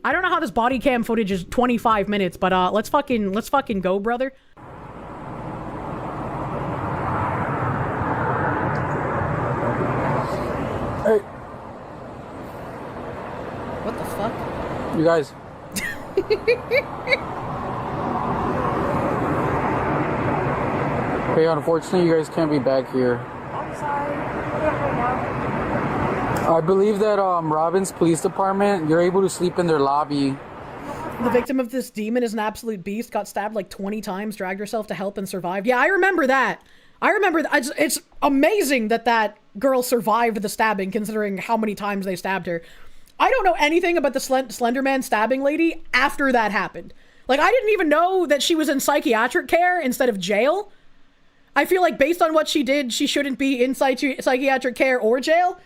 I don't know how this body cam footage is 25 minutes, but let's fucking go, brother. Hey. What the fuck? You guys. Okay, unfortunately, you guys can't be back here. I'm sorry. Right now. I believe that Robin's police department, you're able to sleep in their lobby. The victim of this demon is an absolute beast, got stabbed like 20 times, dragged herself to help and survived. Yeah, I remember that. I remember that. It's amazing that that girl survived the stabbing, considering how many times they stabbed her. I don't know anything about the Slenderman stabbing lady after that happened. Like, I didn't even know that she was in psychiatric care instead of jail. I feel like based on what she did, she shouldn't be in psychiatric care or jail.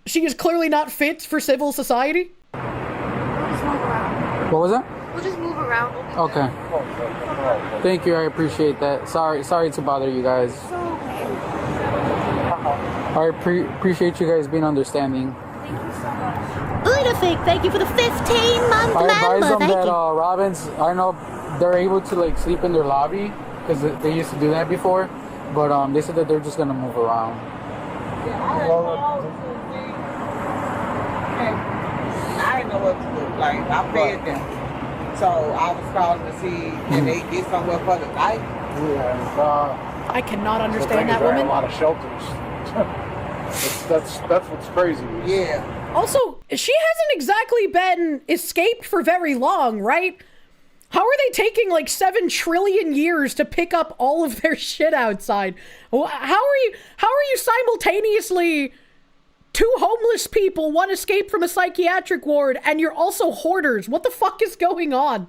She is clearly not fit for civil society. We'll just move around. What was that? We'll just move around. Okay. Thank you, I appreciate that. Sorry to bother you guys. So okay. I appreciate you guys being understanding. Thank you so much. Udafik, thank you for the 15-month I advise member. them Thank that you. Robin's, I know they're able to like sleep in their lobby because they used to do that before, but they said that they're just gonna move around. I didn't know what to do. Like, I fed them. So I was calling to see can they get somewhere for the night. Yeah, I cannot the thing understand is that there are woman. a lot of shelters. that's what's crazy. Yeah. Also, she hasn't exactly been escaped for very long, right? How are they taking like 7 trillion years to pick up all of their shit outside? How are you simultaneously 2 homeless people, 1 escaped from a psychiatric ward, and you're also hoarders? What the fuck is going on?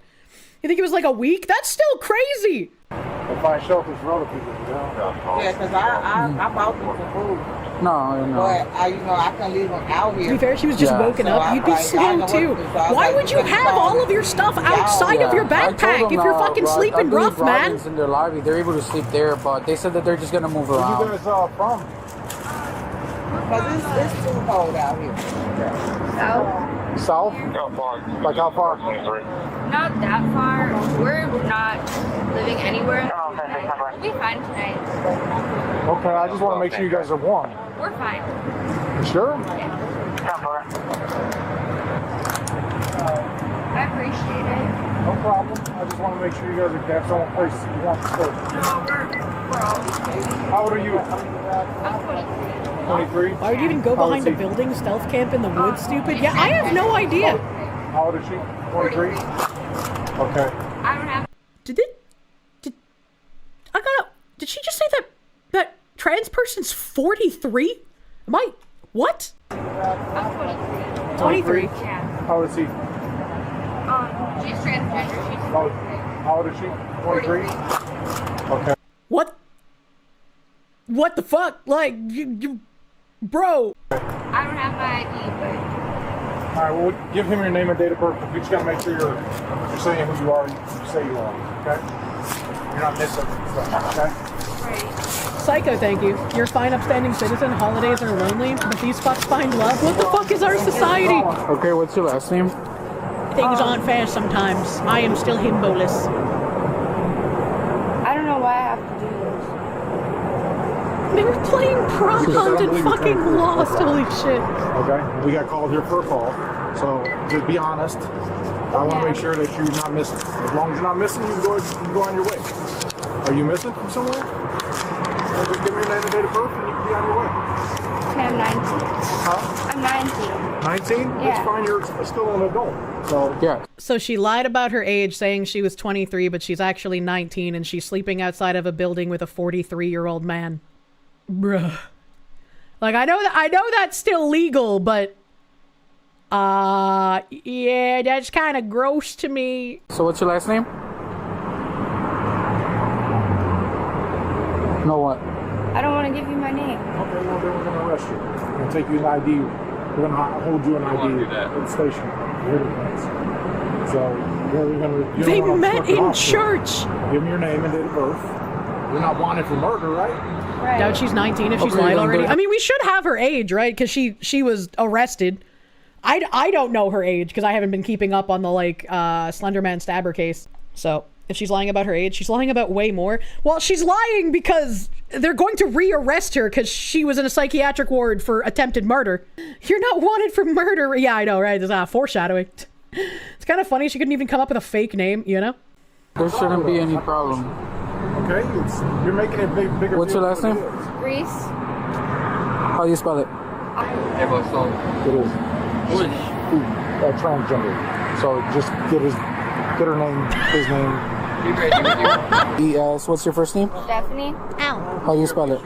You think it was like a week? That's still crazy. They find shelters for other people, you know? Yeah, because I bought them some food. no. But I couldn't leave them out To here. be fair, she was just Yeah. woken So up. I You'd be was like, I slow know what too. to do. So I was Why like, would you you couldn't have call all me. of your stuff Yeah. outside of your I told backpack them, if you're fucking I sleeping believe rough, man? Robin's in their lobby. They're able to sleep there, but they said that they're just gonna move Where around. you guys from? Because it's too cold out here. South? Like how far? Not that far. We're not living anywhere. We'll be fine tonight. Okay, I just want to make sure you guys are warm. We're fine. You sure? I appreciate it. No problem. I just want to make sure you guys have some place you want to stay. We're all How old are you? I'm 23. 23? Why would you even go How old behind is a he? building stealth camp in the woods, stupid? Yeah, I have no idea. How old is she? 23? Okay. I don't have. Did she just say that trans person's 43? Am I, what? I'm 23. 23. Yeah. How old is he? She's transgender. She's How old is she? 23? Okay. What the fuck? Like, you bro. I don't have my ID, but Alright, well, give him your name and date of birth. We just gotta make sure you're saying who you are and you say you are, okay? You're not missing stuff, okay? right. Psycho, thank you. You're a fine, upstanding citizen. Holidays are lonely, but these fucks find love. What the fuck is our society? Okay, what's your last name? Things aren't fair sometimes. I am still himboless. I don't know why I have to do this. They were playing prom hunt and fucking lost. Holy shit. Okay, we got called here for a call, so just be honest. I want to make sure that you're not missing. As long as you're not missing, you can go on your way. Are you missing from somewhere? Well, just give me your name and date of birth and you can be on your way. Okay, I'm 19. Huh? I'm 19. 19? Yeah. That's fine, you're still an adult. So, Yeah. So she lied about her age, saying she was 23, but she's actually 19, and she's sleeping outside of a building with a 43-year-old man. Bruh. Like, I know that's still legal, but yeah, that's kind of gross to me. So what's your last name? No what? I don't want to give you my name. okay, well, then we're going to arrest you. We're going to take you an ID. We're going to hold you an ID at the station. So, we're going to... They met in church. Give me your name and date of birth. You're not wanted for murder, right? Right. Doubt she's 19 if she's Okay, lied then already. go- I mean, we should have her age, right? Because she was arrested. I don't know her age because I haven't been keeping up on the like Slenderman stabber case. So if she's lying about her age, she's lying about way more. Well, she's lying because they're going to re-arrest her because she was in a psychiatric ward for attempted murder. You're not wanted for murder. Yeah, I know, right? There's foreshadowing. It's kind of funny. She couldn't even come up with a fake name, you know? There shouldn't be any problem. Okay, you're making it bigger. What's your last name? Reese. How do you spell it? It is. Transgender. So just get her name, his name. ES. What's your first name? Stephanie. Ow. How do you spell it?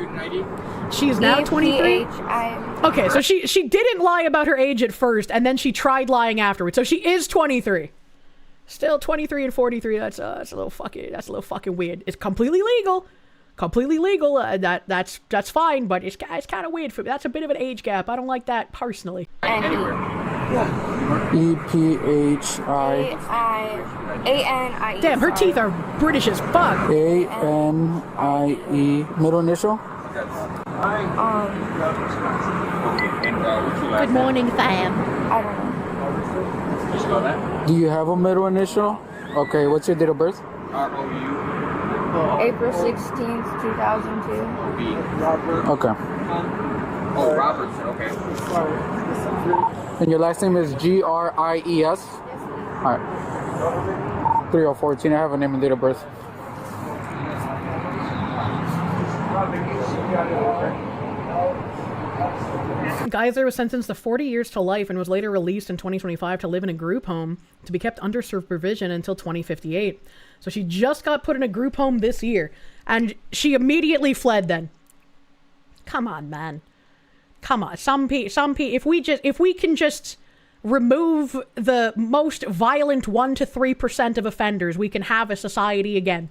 She's now 23. EPHI. Okay, so she didn't lie about her age at first, and then she tried lying afterwards. So she is 23. Still 23 and 43. That's a little fucking weird. It's completely legal. That's fine, but it's kind of weird for me. That's a bit of an age gap. I don't like that personally. EPHI. A-N-I-E. Damn, her teeth are British as fuck. A-N-I-E. Middle initial? Good morning, fam. I don't know. Do you have a middle initial? Okay, what's your date of birth? April 16th, 2002. Okay. Oh, Robertson, okay. And your last name is G-R-I-E-S? Alright. 3014, I have a name and date of birth. Geyser was sentenced to 40 years to life and was later released in 2025 to live in a group home to be kept under supervision until 2058. So she just got put in a group home this year, and she immediately fled then. Come on, man. Come on. If we can just remove the most violent 1 to 3% of offenders, we can have a society again.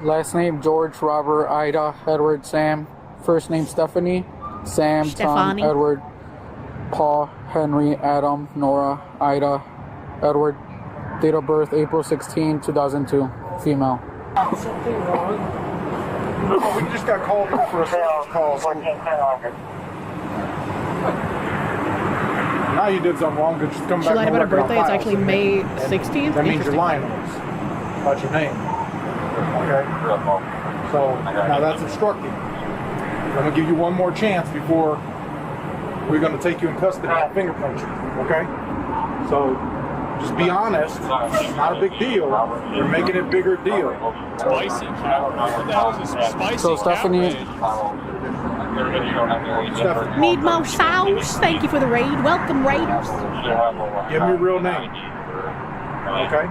Last name George, Robert, Ida, Edward, Sam. First name Stephanie, Sam, Stefani. Tom, Edward, Paul, Henry, Adam, Nora, Ida, Edward. Date of birth April 16, 2002. Female. Oh, we just got called in for a call. Now you did something wrong. Just come back. She lied and about her work it birthday. on It's files. actually May 16th. That means you're Interesting. lying to us about your name. Okay? So now that's obstructing. I'm going to give you one more chance before we're going to take you in custody and fingerprint you. Okay? So just be honest. It's not a big deal. You're making it a bigger deal. Spicy. Spicy. So Stephanie, Need more sauce? Thank you for the raid. Welcome, raiders. Give me your real name. Okay?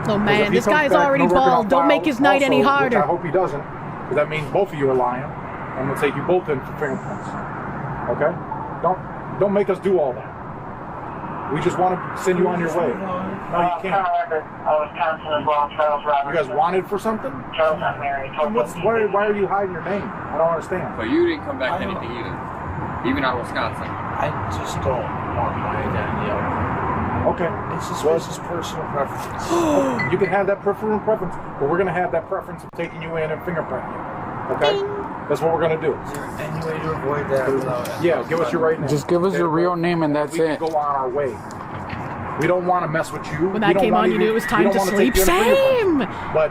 Oh If man, he this comes guy's back, already no record on bald. Don't file make his night any also, which harder. I hope he doesn't, because that means both of you are lying. I'm gonna take you both in for fingerprints. Okay? Don't make us do all that. We just want to send you on your way. No, you can't. You guys wanted for something? Why are you hiding your name? I don't understand. But you didn't come back to anything either. Even out of Wisconsin. I just don't want my identity out. Okay. It's just personal preference. You can have that preference, but we're gonna have that preference of taking you in and fingerprinting you. Okay? That's what we're gonna do. Is there any way to avoid that without? Yeah, give us your right name. just give us your real name and that's we it. can go on our way. We don't want to mess with you. When that came on, you knew it was time to sleep. Same! But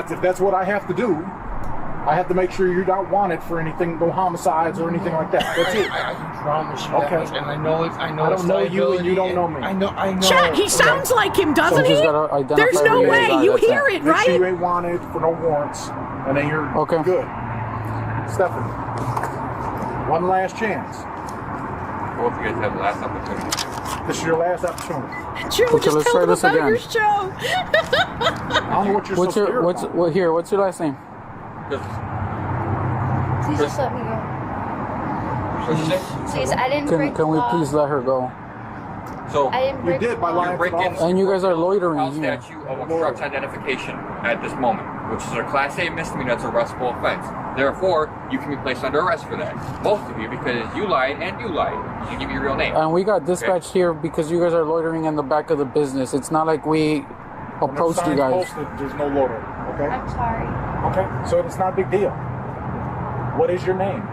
if that's what I have to do, I have to make sure you're not wanted for anything, no homicides or anything like that. That's it. I can promise you Okay. that. And I know it's. I don't know you and you don't know me. I know. Chat, he sounds like him, doesn't So he? just gotta identify There's no where way. you You are, that's hear it. it, Make sure you right? ain't wanted for no warrants, and then you're Okay. good. Stephanie, one last chance. Both of you guys have the last opportunity. This is your last opportunity. Joe, Okay, just let's tell try them this about again. your show. I don't know what you're What's so your scared what's about. what here? What's your last name? Please just let me go. Please, I didn't break Can the we law. please let her go? So, I didn't You break did the by law. lying you're for breaking officer. And you guys are loitering House here. statute of obstruct identification at this moment, which is a Class A misdemeanor. That's a arrestable offense. Therefore, you can be placed under arrest for that. Both of you, because you lied and you lied. You give me your real name. And we got dispatched here because you guys are loitering in the back of the business. It's not like we When the approached you sign's guys. posted, there's no loader. Okay. I'm sorry. Okay. So it's not a big deal. What is your name?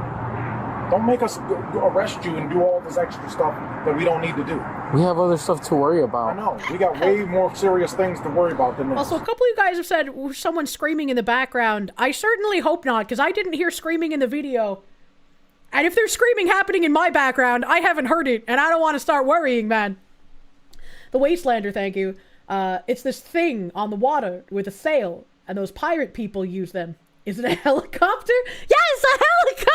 Don't make us go arrest you and do all this extra stuff that we don't need to do. We have other stuff to worry I about. know. We got way more serious things to worry about than this. Also, a couple of you guys have said someone screaming in the background. I certainly hope not, because I didn't hear screaming in the video. And if there's screaming happening in my background, I haven't heard it, and I don't want to start worrying, man. The Wastelander, thank you. It's this thing on the water with a sail, and those pirate people use them. Is it a helicopter? Yes, a helicopter!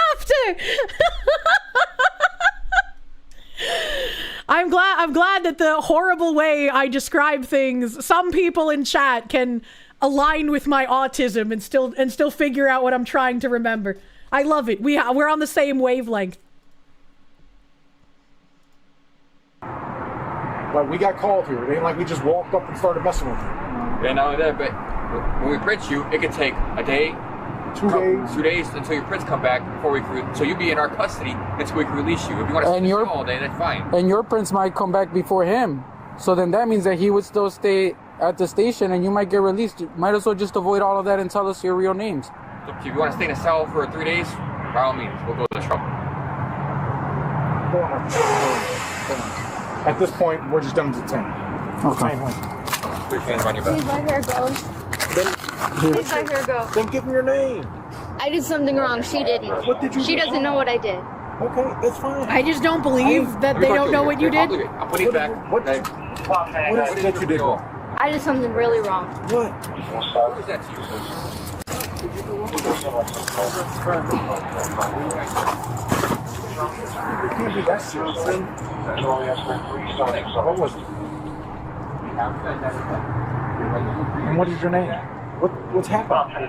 I'm glad that the horrible way I describe things, some people in chat can align with my autism and still figure out what I'm trying to remember. I love it. We're on the same wavelength. But we got called here. It ain't like we just walked up and started messing with you. And not only that, but when we print you, it could take a day, 2 days. 2 days until your prints come back before we can. So you'll be in our custody until we can release you. If you want to stay all day, that's fine. And your prints might come back before him. So then that means that he would still stay at the station and you might get released. You might as well just avoid all of that and tell us your real names. So if you want to stay in a cell for 3 days, by all means, we'll go to the trouble. At this point, we're just done detain. Okay. Put your hands on your Please back. let her go. Please let her go. Then give him your name. I did something wrong. She didn't. What did you She do? doesn't know what I did. Okay, that's fine. I just don't believe that they don't know what you did. I'll put it back. What is it that you did wrong? I did something really wrong. What? What was that to you? It can't be that serious. What was it? And what is your name? What's happening?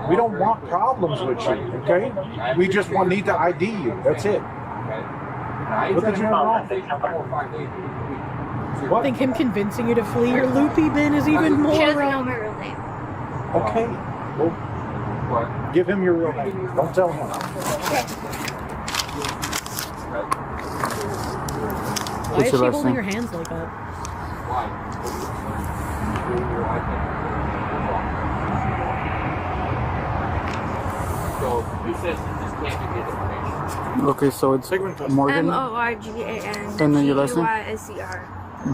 We don't want problems with you, okay? We just need to ID you. That's it. What did you have wrong? I think him convincing you to flee your loopy bin is even more She doesn't know wrong. my real name. Okay. Well, give him your real name. Don't tell him. Why is she holding her hands like that? So he says this can't give you information. Okay, so it's Morgan. Morgan. And then your last name? G-E-Y-S-E-R.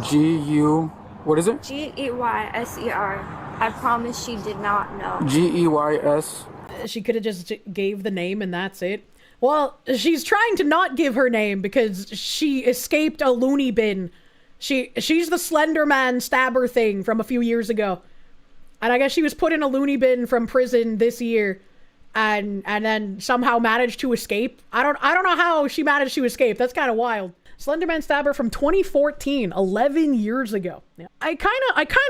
G-U... What is it? G-E-Y-S-E-R. I promise she did not know. G-E-Y-S... She could have just gave the name and that's it. Well, she's trying to not give her name because she escaped a loony bin. She's the Slenderman stabber thing from a few years ago. And I guess she was put in a loony bin from prison this year and then somehow managed to escape. I don't know how she managed to escape. That's kind of wild. Slenderman stabber from 2014, 11 years ago. Yeah. I kind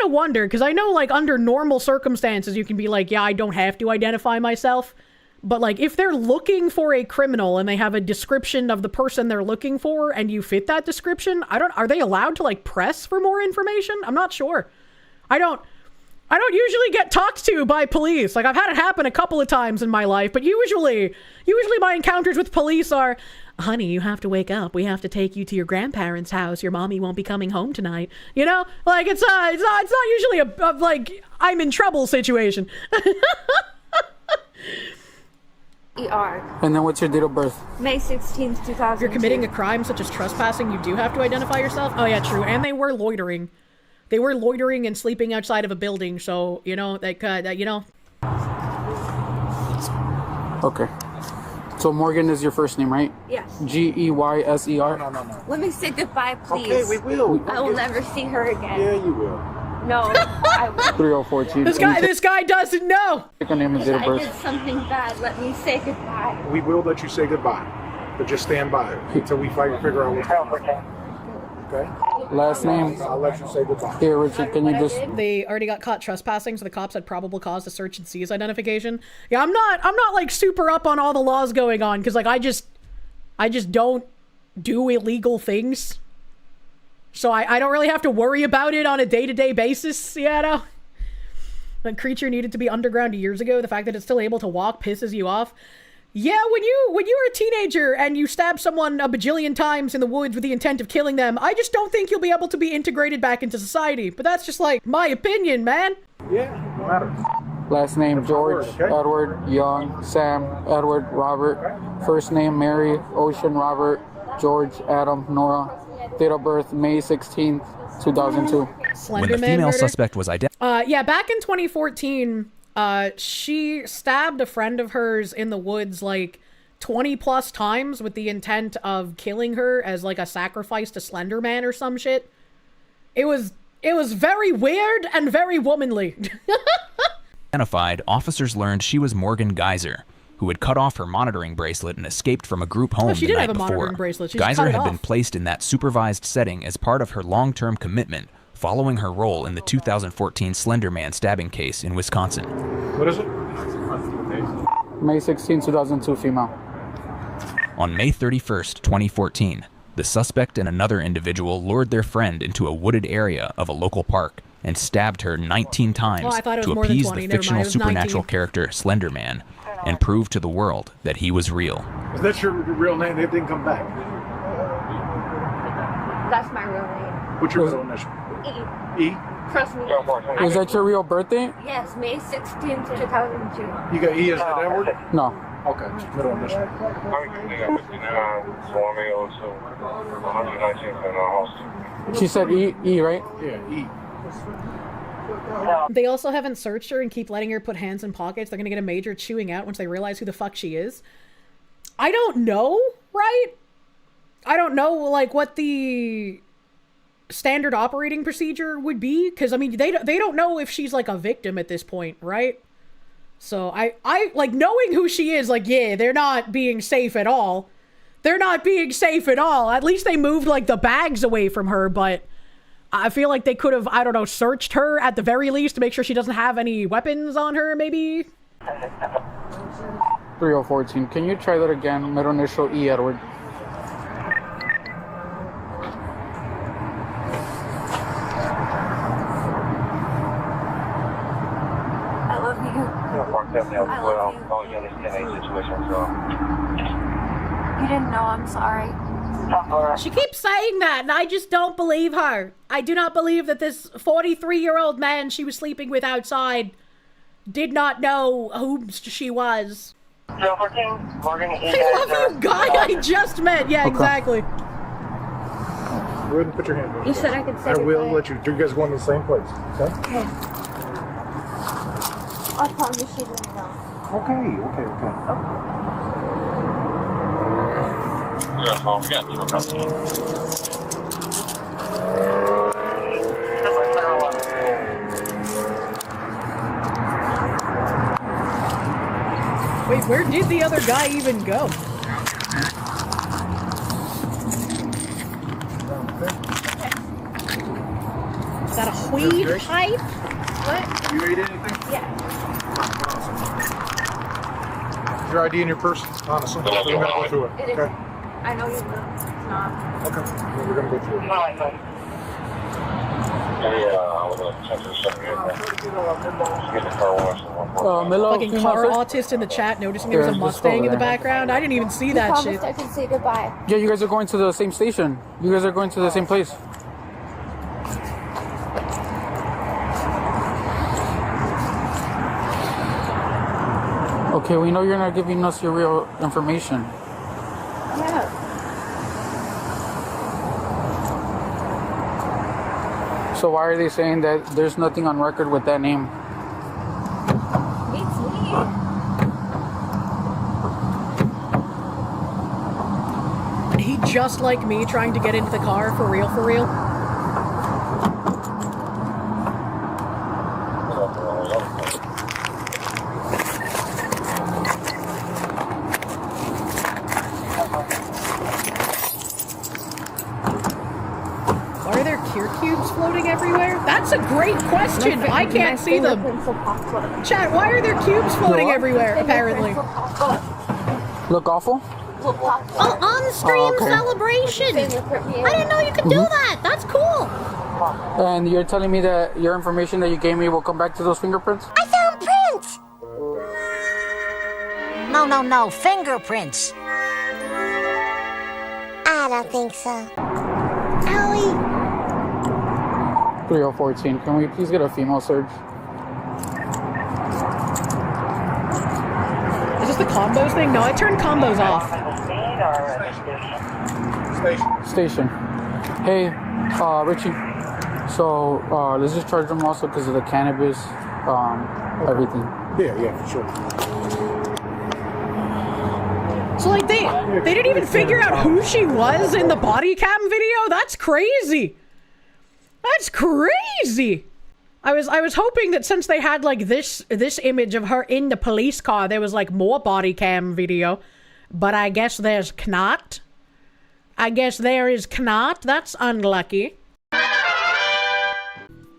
of wonder, because I know like under normal circumstances you can be like, yeah, I don't have to identify myself. But like if they're looking for a criminal and they have a description of the person they're looking for and you fit that description, are they allowed to like press for more information? I'm not sure. I don't usually get talked to by police. Like I've had it happen a couple of times in my life, but usually my encounters with police are, honey, you have to wake up. We have to take you to your grandparents' house. Your mommy won't be coming home tonight. You know, like it's not usually a like I'm in trouble situation. E-R. And then what's your date of birth? May 16th, 2000. If you're committing a crime such as trespassing, you do have to identify yourself. Oh yeah, true. And they were loitering. They were loitering and sleeping outside of a building, so you know you know. Okay. So Morgan is your first name, right? Yes. G-E-Y-S-E-R? No. Let me say goodbye, please. Okay, we will. I will never see her again. Yeah, you will. No, I will. 304 Chief. This guy doesn't know. Pick a name and date of I birth. did something bad. Let me say goodbye. We will let you say goodbye, but just stand by until we figure out what's happening. Okay? Last name? I'll let you say goodbye. Here, Richard, can you just... They already got caught trespassing, so the cops had probable cause to search and seize identification. Yeah, I'm not like super up on all the laws going on, because like I just don't do illegal things. So I don't really have to worry about it on a day-to-day basis, you know? That creature needed to be underground years ago. The fact that it's still able to walk pisses you off. Yeah, when you were a teenager and you stabbed someone a bajillion times in the woods with the intent of killing them, I just don't think you'll be able to be integrated back into society. But that's just like my opinion, man. Yeah, no matter. Last name George, Okay. Edward, Young, Sam, Edward, Robert. First name Mary, Ocean, Robert, George, Adam, Nora. Date of birth May 16th, 2002. Slenderman When the female murder. suspect was identified, Yeah, back in 2014, she stabbed a friend of hers in the woods like 20 plus times with the intent of killing her as like a sacrifice to Slenderman or some shit. It was very weird and very womanly. officers learned she was Morgan Geyser, who had cut off her monitoring bracelet and escaped from a group home she the did night have a before. monitoring bracelet. She just Geyser cut it had been off. placed in that supervised setting as part of her long-term commitment following her role in the 2014 Slenderman stabbing case in Wisconsin. What is it? May 16, 2002, female. On May 31st, 2014, the suspect and another individual lured their friend into a wooded area of a local park and stabbed her 19 times Oh, I thought it was to more than appease 20. the Never mind, fictional it was supernatural 19. character Slenderman and prove to the world that he was real. Is that your real name? It didn't come back. That's my real name. What's your middle initial? E. E? Trust me. Is that your real birthday? Yes, May 16th, 2002. You got E as in Edward? No. Okay, middle initial. She said E, right? Yeah, E. They also haven't searched her and keep letting her put hands in pockets. They're gonna get a major chewing out once they realize who the fuck she is. I don't know, right? I don't know, like, what the standard operating procedure would be, because, I mean, they don't know if she's, like, a victim at this point, right? So, I like, knowing who she is, like, yeah, they're not being safe at all. They're not being safe at all. At least they moved, like, the bags away from her, but I feel like they could have, I don't know, searched her at the very least to make sure she doesn't have any weapons on her, maybe? 3014. Can you try that again? Middle initial E, Edward. I love you. You didn't know, I'm sorry. She keeps saying that, and I just don't believe her. I do not believe that this 43-year-old man she was sleeping with outside did not know who she was. I love you, guy I just met. Yeah, exactly. Go ahead and put your hand up. You said I could say I will goodbye. let you. You guys going to the same place, okay? Okay. I promise you didn't know. Okay. We got people coming. Wait, where did the other guy even go? Is that a weed pipe? What? You ate anything? Yeah. Is your ID in your purse? Honestly. We're going to go through it. It is. Okay. I know you will. It's not. Okay. Well, we're going to go through it. Milo, Fucking female car search? autist in the chat noticing there was a Yeah, just Mustang over in the there. background. I didn't even see I that promised shit. I could say goodbye. Yeah, you guys are going to the same station. You guys are going to the same place. Okay, we know you're not giving us your real information. Yeah. So why are they saying that there's nothing on record with that name? It's me. And he just like me trying to get into the car for real, for real. Why are there cure cubes floating everywhere? That's a great question. I can't see them. Chat, why are there cubes floating everywhere, apparently? Look awful? Oh, on-stream okay. celebration! I didn't know you could do that! That's cool! And you're telling me that your information that you gave me will come back to those fingerprints? I found prints! No, fingerprints. I don't think so. Owie. 3014. Can we please get a female search? combos thing? No, I turned combos off. Station. Hey, Richie. So, let's just charge them also because of the cannabis, everything. Yeah, for sure. So like they didn't even figure out who she was in the body cam video? That's crazy. That's crazy. I was hoping that since they had like this image of her in the police car, there was like more body cam video. But I guess there's not. I guess there is not. That's unlucky.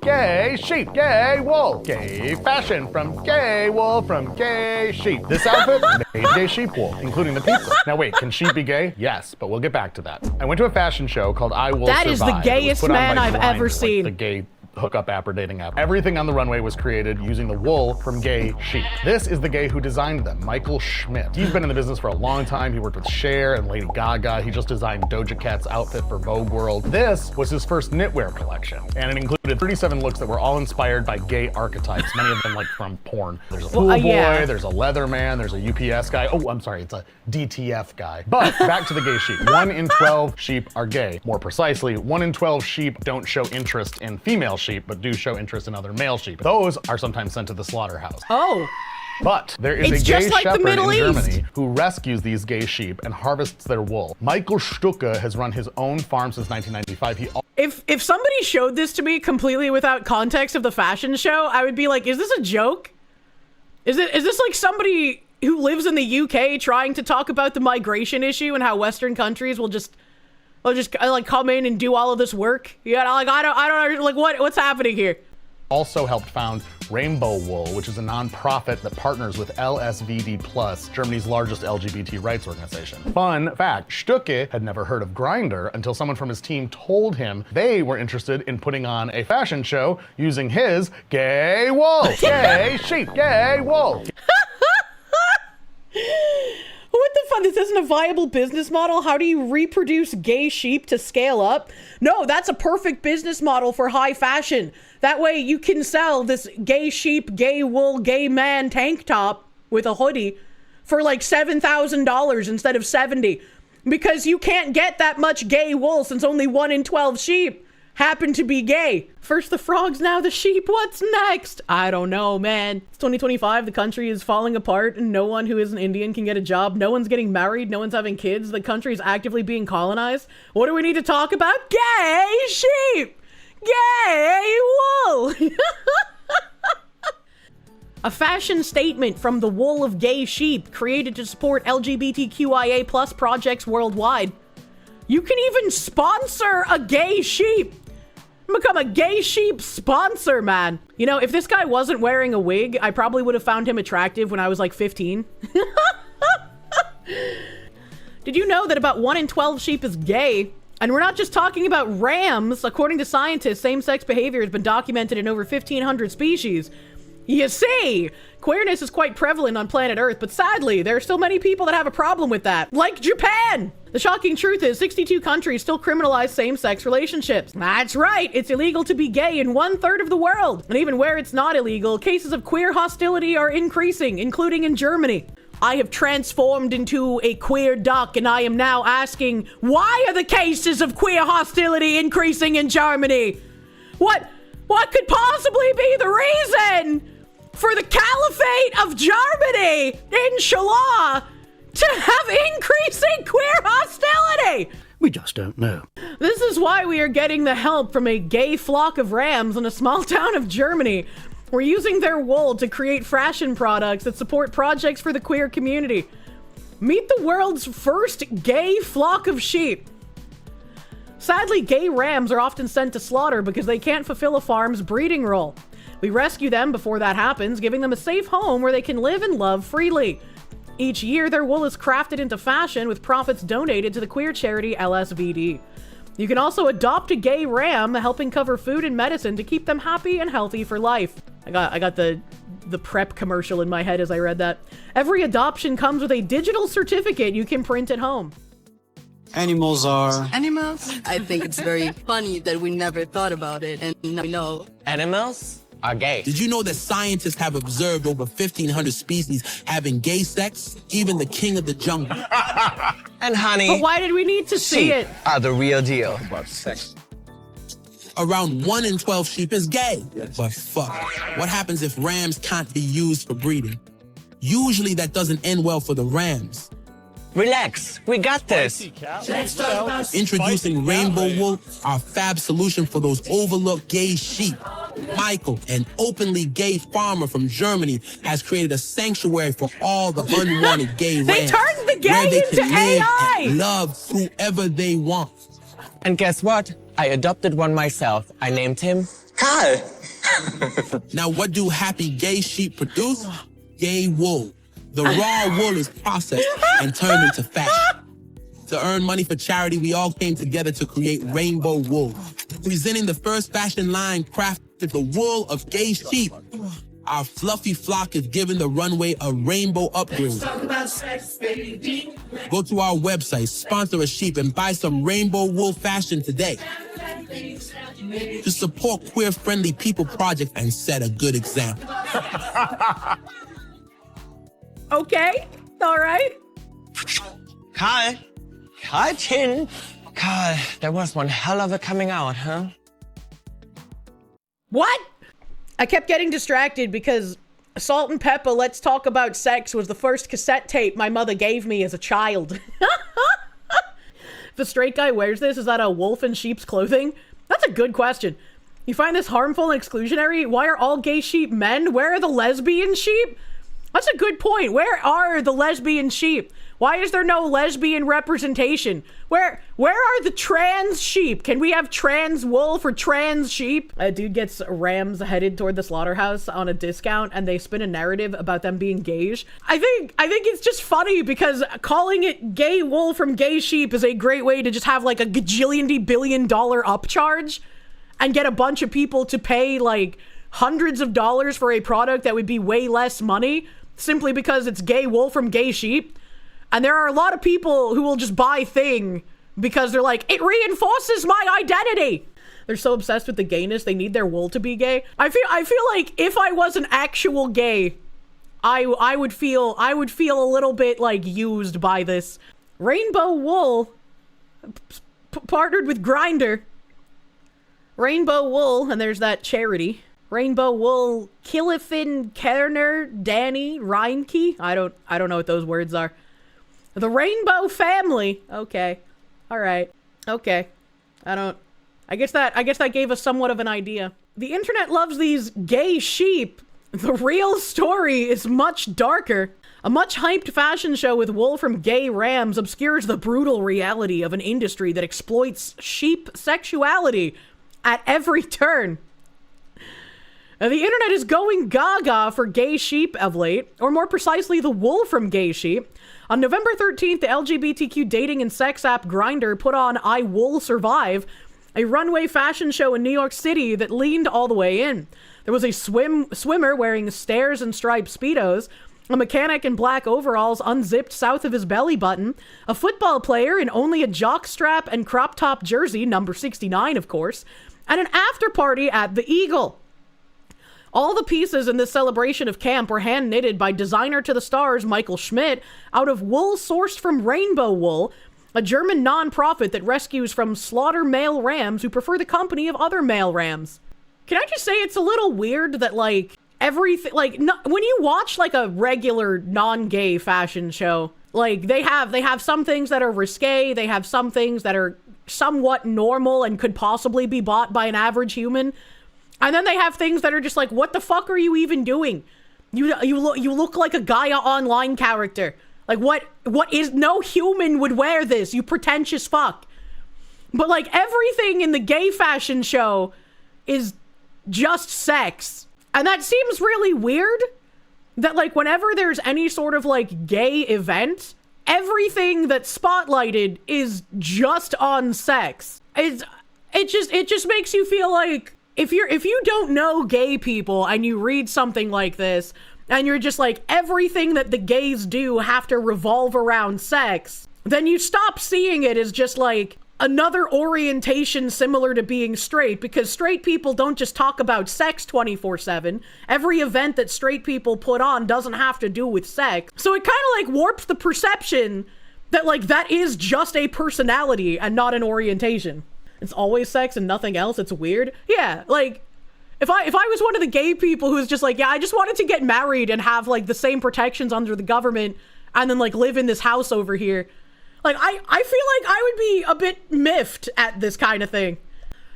Gay sheep, gay wool, gay fashion from gay wool from gay sheep. This outfit made gay sheep wool, including the pizza. Now wait, can sheep be gay? Yes, but we'll get back to that. I went to a fashion show called I Will Survive. That is the gayest man I've ever seen. The gay hookup app or dating app. Everything on the runway was created using the wool from gay sheep. This is the gay who designed them, Michael Schmidt. He's been in the business for a long time. He worked with Cher and Lady Gaga. He just designed Doja Cat's outfit for Vogue World. This was his first knitwear collection, and it included 37 looks that were all inspired by gay archetypes, many of them like from porn. There's a pool boy, there's a leather man, there's a UPS guy. Oh, I'm sorry, it's a DTF guy. But back to the gay sheep. 1 in 12 sheep are gay. More precisely, 1 in 12 sheep don't show interest in female sheep, but do show interest in other male sheep. Those are sometimes sent to the slaughterhouse. Oh. But there is a gay shepherd in Germany who rescues these gay sheep and harvests their wool. Michael Stucke has run his own farm since 1995. If somebody showed this to me completely without context of the fashion show, I would be like, is this a joke? Is this like somebody who lives in the UK trying to talk about the migration issue and how Western countries will just like come in and do all of this work? Yeah, like I don't like what's happening here. Also helped found Rainbow Wool, which is a non-profit that partners with LSVD+, Germany's largest LGBT rights organization. Fun fact, Stucke had never heard of Grindr until someone from his team told him they were interested in putting on a fashion show using his gay wool. Gay sheep, gay wool. What the fuck? This isn't a viable business model? How do you reproduce gay sheep to scale up? No, that's a perfect business model for high fashion. That way you can sell this gay sheep, gay wool, gay man tank top with a hoodie for like $7,000 instead of $70. Because you can't get that much gay wool since only 1 in 12 sheep happen to be gay. First the frogs, now the sheep. What's next? I don't know, man. It's 2025. The country is falling apart and no one who isn't Indian can get a job. No one's getting married. No one's having kids. The country is actively being colonized. What do we need to talk about? Gay sheep! Gay wool! A fashion statement from the wool of gay sheep created to support LGBTQIA+ projects worldwide. You can even sponsor a gay sheep. Become a gay sheep sponsor, man. You know, if this guy wasn't wearing a wig, I probably would have found him attractive when I was like 15. Did you know that about 1 in 12 sheep is gay? And we're not just talking about rams. According to scientists, same-sex behavior has been documented in over 1,500 species. You see, queerness is quite prevalent on planet Earth, but sadly, there are still many people that have a problem with that. Like Japan! The shocking truth is 62 countries still criminalize same-sex relationships. That's right, it's illegal to be gay in 1/3 of the world. And even where it's not illegal, cases of queer hostility are increasing, including in Germany. I have transformed into a queer duck, and I am now asking, why are the cases of queer hostility increasing in Germany? What could possibly be the reason for the Caliphate of Germany, inshallah, to have increasing queer hostility? We just don't know. This is why we are getting the help from a gay flock of rams in a small town of Germany. We're using their wool to create fashion products that support projects for the queer community. Meet the world's first gay flock of sheep. Sadly, gay rams are often sent to slaughter because they can't fulfill a farm's breeding role. We rescue them before that happens, giving them a safe home where they can live and love freely. Each year, their wool is crafted into fashion with profits donated to the queer charity LSVD. You can also adopt a gay ram, helping cover food and medicine to keep them happy and healthy for life. I got the prep commercial in my head as I read that. Every adoption comes with a digital certificate you can print at home. Animals are... Animals? I think it's very funny that we never thought about it, and now we know. Animals are gay. Did you know that scientists have observed over 1,500 species having gay sex? Even the king of the jungle. And honey, But why did we need to see it? are the real deal about sex. Around 1 in 12 sheep is gay. But fuck, what happens if rams can't be used for breeding? Usually that doesn't end well for the rams. Relax, we got this. Introducing rainbow wool, our fab solution for those overlooked gay sheep. Michael, an openly gay farmer from Germany, has created a sanctuary for all the unwanted gay rams. They turned the gay where they into can live AI! and love whoever they want. And guess what? I adopted one myself. I named him Kyle. Now what do happy gay sheep produce? Gay wool. The raw wool is processed and turned into fashion. To earn money for charity, we all came together to create rainbow wool. Presenting the first fashion line crafted the wool of gay sheep. Our fluffy flock is giving the runway a rainbow upgrade. Go to our website, sponsor a sheep, and buy some rainbow wool fashion today. To support queer-friendly people project and set a good example. Okay, all right. Kyle. Kyle Chin. Kyle, that was one hell of a coming out, huh? What? I kept getting distracted because Salt and Pepper Let's Talk About Sex was the first cassette tape my mother gave me as a child. If a straight guy wears this, is that a wolf in sheep's clothing? That's a good question. You find this harmful and exclusionary? Why are all gay sheep men? Where are the lesbian sheep? That's a good point. Where are the lesbian sheep? Why is there no lesbian representation? Where are the trans sheep? Can we have trans wool for trans sheep? A dude gets rams headed toward the slaughterhouse on a discount and they spin a narrative about them being gayish. I think it's just funny because calling it gay wool from gay sheep is a great way to just have like a gajillion billion dollar upcharge and get a bunch of people to pay like hundreds of dollars for a product that would be way less money simply because it's gay wool from gay sheep. And there are a lot of people who will just buy thing because they're like, it reinforces my identity. They're so obsessed with the gayness, they need their wool to be gay. I feel like if I was an actual gay, I would feel a little bit like used by this. Rainbow wool partnered with Grindr. Rainbow wool, and there's that charity. Rainbow wool, Killifin, Kerner, Danny, Reinke. I don't know what those words are. The Rainbow Family. Okay. All right. Okay. I guess that gave us somewhat of an idea. The internet loves these gay sheep. The real story is much darker. A much hyped fashion show with wool from gay rams obscures the brutal reality of an industry that exploits sheep sexuality at every turn. Now, the internet is going gaga for gay sheep of late, or more precisely, the wool from gay sheep. On November 13th, the LGBTQ dating and sex app Grindr put on I Wool Survive, a runway fashion show in New York City that leaned all the way in. There was a swimmer wearing stairs and striped Speedos, a mechanic in black overalls unzipped south of his belly button, a football player in only a jockstrap and crop top jersey, number 69 of course, and an after party at the Eagle. All the pieces in this celebration of camp were hand knitted by designer to the stars Michael Schmidt out of wool sourced from Rainbow Wool, a German non-profit that rescues from slaughter male rams who prefer the company of other male rams. Can I just say it's a little weird that like everything, like when you watch like a regular non-gay fashion show, like they have some things that are risque, they have some things that are somewhat normal and could possibly be bought by an average human. And then they have things that are just like, what the fuck are you even doing? You look like a Gaia Online character. Like what is, no human would wear this, you pretentious fuck. But like everything in the gay fashion show is just sex. And that seems really weird that like whenever there's any sort of like gay event, everything that's spotlighted is just on sex. It just makes you feel like if you don't know gay people and you read something like this and you're just like everything that the gays do have to revolve around sex, then you stop seeing it as just like another orientation similar to being straight, because straight people don't just talk about sex 24/7. Every event that straight people put on doesn't have to do with sex. So it kind of like warps the perception that like that is just a personality and not an orientation. It's always sex and nothing else. It's weird. Yeah, like if I was one of the gay people who's just like, yeah, I just wanted to get married and have like the same protections under the government and then like live in this house over here. Like, I feel like I would be a bit miffed at this kind of thing.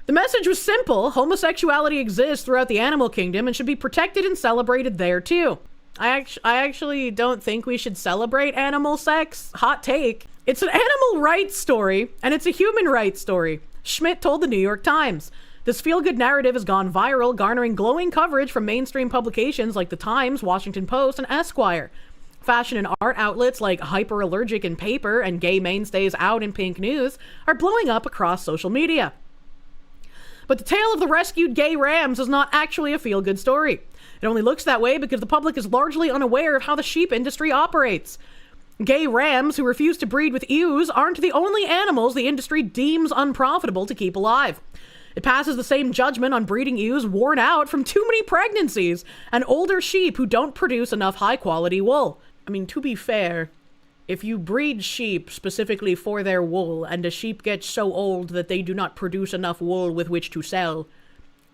The message was simple. Homosexuality exists throughout the animal kingdom and should be protected and celebrated there too. I actually don't think we should celebrate animal sex. Hot take. It's an animal rights story, and it's a human rights story. Schmidt told the New York Times. This feel-good narrative has gone viral, garnering glowing coverage from mainstream publications like The Times, Washington Post, and Esquire. Fashion and art outlets like Hyperallergic and Paper and gay mainstays Out and Pink News are blowing up across social media. But the tale of the rescued gay rams is not actually a feel-good story. It only looks that way because the public is largely unaware of how the sheep industry operates. Gay rams who refuse to breed with ewes aren't the only animals the industry deems unprofitable to keep alive. It passes the same judgment on breeding ewes worn out from too many pregnancies and older sheep who don't produce enough high-quality wool. I mean, to be fair, if you breed sheep specifically for their wool and a sheep gets so old that they do not produce enough wool with which to sell,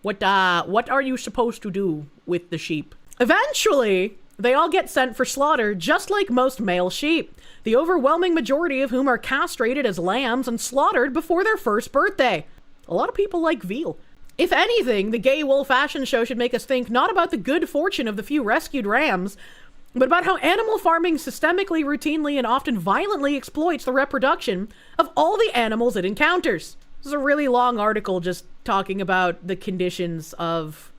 what are you supposed to do with the sheep? Eventually, they all get sent for slaughter just like most male sheep, the overwhelming majority of whom are castrated as lambs and slaughtered before their first birthday. A lot of people like veal. If anything, the gay wool fashion show should make us think not about the good fortune of the few rescued rams, but about how animal farming systemically, routinely, and often violently exploits the reproduction of all the animals it encounters. This is a really long article just talking about the conditions of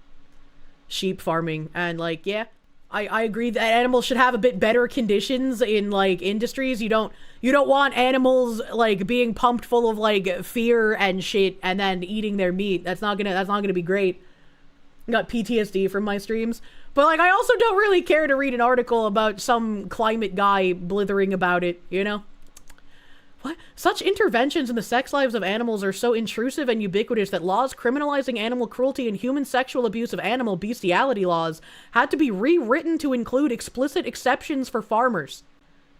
sheep farming, and like, yeah, I agree that animals should have a bit better conditions in like industries. You don't want animals like being pumped full of like fear and shit and then eating their meat. That's not gonna be great. I got PTSD from my streams. But like, I also don't really care to read an article about some climate guy blithering about it, you know? What? Such interventions in the sex lives of animals are so intrusive and ubiquitous that laws criminalizing animal cruelty and human sexual abuse of animal bestiality laws had to be rewritten to include explicit exceptions for farmers.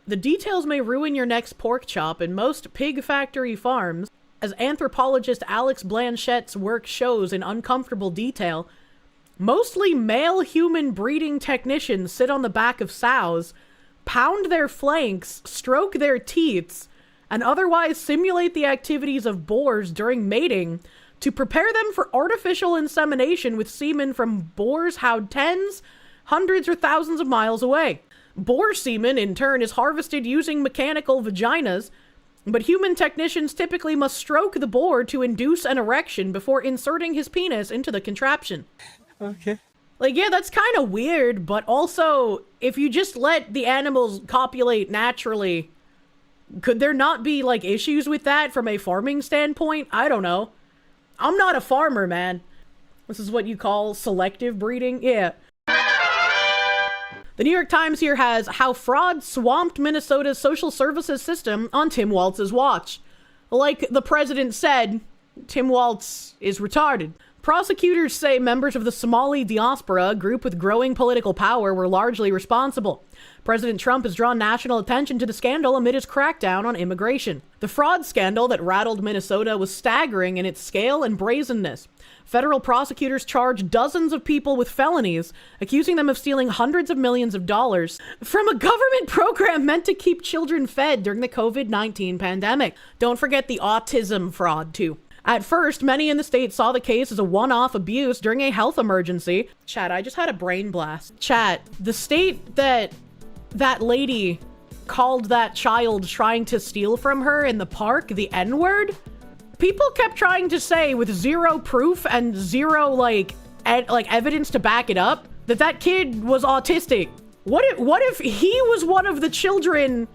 The details may ruin your next pork chop in most pig factory farms, as anthropologist Alex Blanchette's work shows in uncomfortable detail. Mostly male human breeding technicians sit on the back of sows, pound their flanks, stroke their teats, and otherwise simulate the activities of boars during mating to prepare them for artificial insemination with semen from boars housed tens, hundreds, or thousands of miles away. Boar semen, in turn, is harvested using mechanical vaginas, but human technicians typically must stroke the boar to induce an erection before inserting his penis into the contraption. Okay. Like, yeah, that's kind of weird, but also, if you just let the animals copulate naturally, could there not be, like, issues with that from a farming standpoint? I don't know. I'm not a farmer, man. This is what you call selective breeding? Yeah. The New York Times here has how fraud swamped Minnesota's social services system on Tim Waltz's watch. Like the president said, Tim Waltz is retarded. Prosecutors say members of the Somali diaspora, a group with growing political power, were largely responsible. President Trump has drawn national attention to the scandal amid his crackdown on immigration. The fraud scandal that rattled Minnesota was staggering in its scale and brazenness. Federal prosecutors charged dozens of people with felonies, accusing them of stealing hundreds of millions of dollars from a government program meant to keep children fed during the COVID-19 pandemic. Don't forget the autism fraud, too. At first, many in the state saw the case as a one-off abuse during a health emergency. Chat, I just had a brain blast. Chat, the state that lady called that child trying to steal from her in the park the N-word, people kept trying to say with zero proof and zero like evidence to back it up that kid was autistic. What if he was one of the children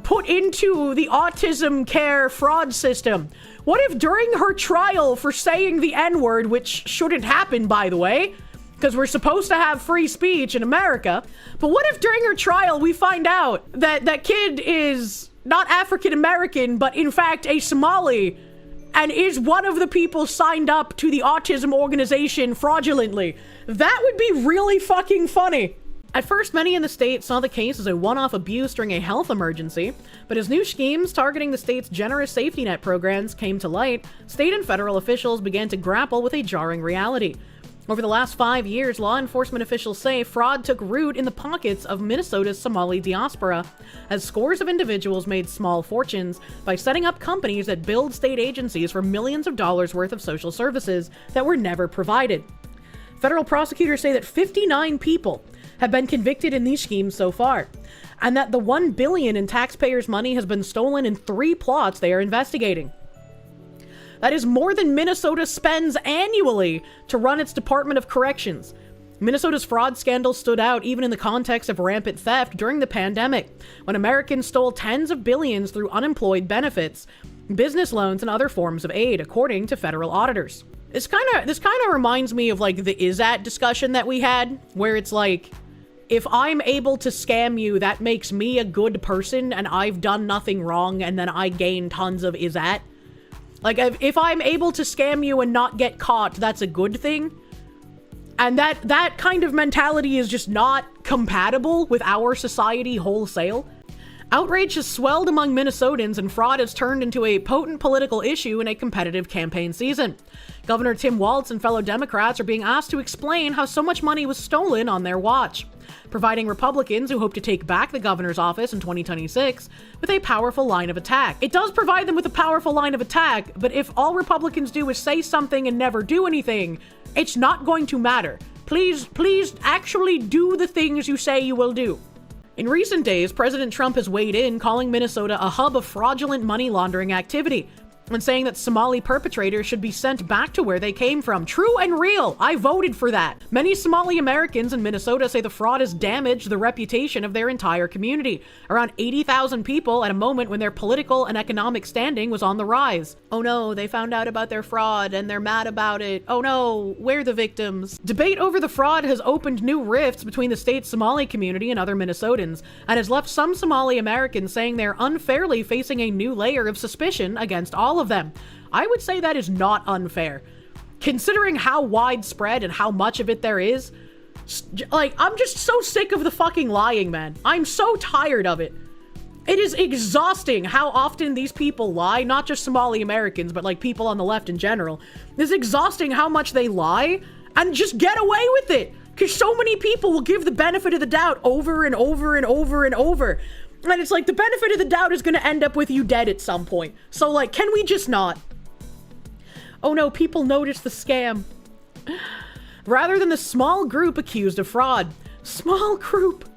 put into the autism care fraud system? What if during her trial for saying the N-word, which shouldn't happen, by the way, because we're supposed to have free speech in America, but what if during her trial we find out that that kid is not African American, but in fact a Somali, and is one of the people signed up to the autism organization fraudulently. That would be really fucking funny. At first, many in the state saw the case as a one-off abuse during a health emergency, but as new schemes targeting the state's generous safety net programs came to light, state and federal officials began to grapple with a jarring reality. Over the last 5 years, law enforcement officials say fraud took root in the pockets of Minnesota's Somali diaspora, as scores of individuals made small fortunes by setting up companies that billed state agencies for millions of dollars worth of social services that were never provided. Federal prosecutors say that 59 people have been convicted in these schemes so far, and that the $1 billion in taxpayers' money has been stolen in 3 plots they are investigating. That is more than Minnesota spends annually to run its Department of Corrections. Minnesota's fraud scandal stood out even in the context of rampant theft during the pandemic, when Americans stole tens of billions through unemployed benefits, business loans, and other forms of aid, according to federal auditors. This kind of reminds me of like the ISAT discussion that we had, where it's like, if I'm able to scam you, that makes me a good person and I've done nothing wrong, and then I gain tons of ISAT. Like, if I'm able to scam you and not get caught, that's a good thing. And that kind of mentality is just not compatible with our society wholesale. Outrage has swelled among Minnesotans, and fraud has turned into a potent political issue in a competitive campaign season. Governor Tim Waltz and fellow Democrats are being asked to explain how so much money was stolen on their watch, providing Republicans who hope to take back the governor's office in 2026 with a powerful line of attack. It does provide them with a powerful line of attack, but if all Republicans do is say something and never do anything, it's not going to matter. Please actually do the things you say you will do. In recent days, President Trump has weighed in, calling Minnesota a hub of fraudulent money laundering activity, and saying that Somali perpetrators should be sent back to where they came from. True and real. I voted for that. Many Somali Americans in Minnesota say the fraud has damaged the reputation of their entire community. Around 80,000 people at a moment when their political and economic standing was on the rise. Oh no, they found out about their fraud and they're mad about it. Oh no, we're the victims. Debate over the fraud has opened new rifts between the state's Somali community and other Minnesotans, and has left some Somali Americans saying they're unfairly facing a new layer of suspicion against all of them. I would say that is not unfair, considering how widespread and how much of it there is. Like, I'm just so sick of the fucking lying, man. I'm so tired of it. It is exhausting how often these people lie, not just Somali Americans, but like people on the left in general. It's exhausting how much they lie and just get away with it, because so many people will give the benefit of the doubt over and over and over and over. And it's like, the benefit of the doubt is going to end up with you dead at some point. So, like, can we just not? Oh no, people noticed the scam. Rather than the small group accused of fraud. Small group.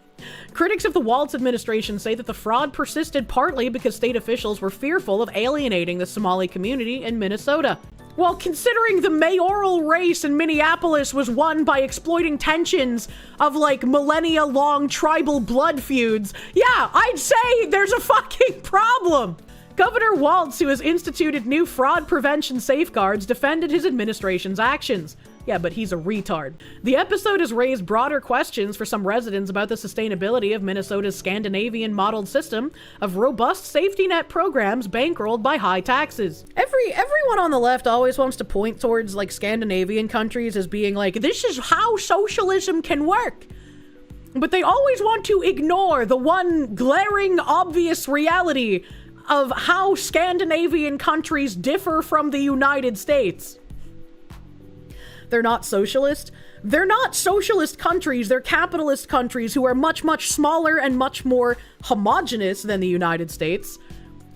Critics of the Waltz administration say that the fraud persisted partly because state officials were fearful of alienating the Somali community in Minnesota. Well, considering the mayoral race in Minneapolis was won by exploiting tensions of like millennia-long tribal blood feuds, yeah, I'd say there's a fucking problem. Governor Waltz, who has instituted new fraud prevention safeguards, defended his administration's actions. Yeah, but he's a retard. The episode has raised broader questions for some residents about the sustainability of Minnesota's Scandinavian-modeled system of robust safety net programs bankrolled by high taxes. Everyone on the left always wants to point towards like Scandinavian countries as being like, this is how socialism can work. But they always want to ignore the one glaring, obvious reality of how Scandinavian countries differ from the United States. They're not socialist. They're not socialist countries. They're capitalist countries who are much, much smaller and much more homogenous than the United States.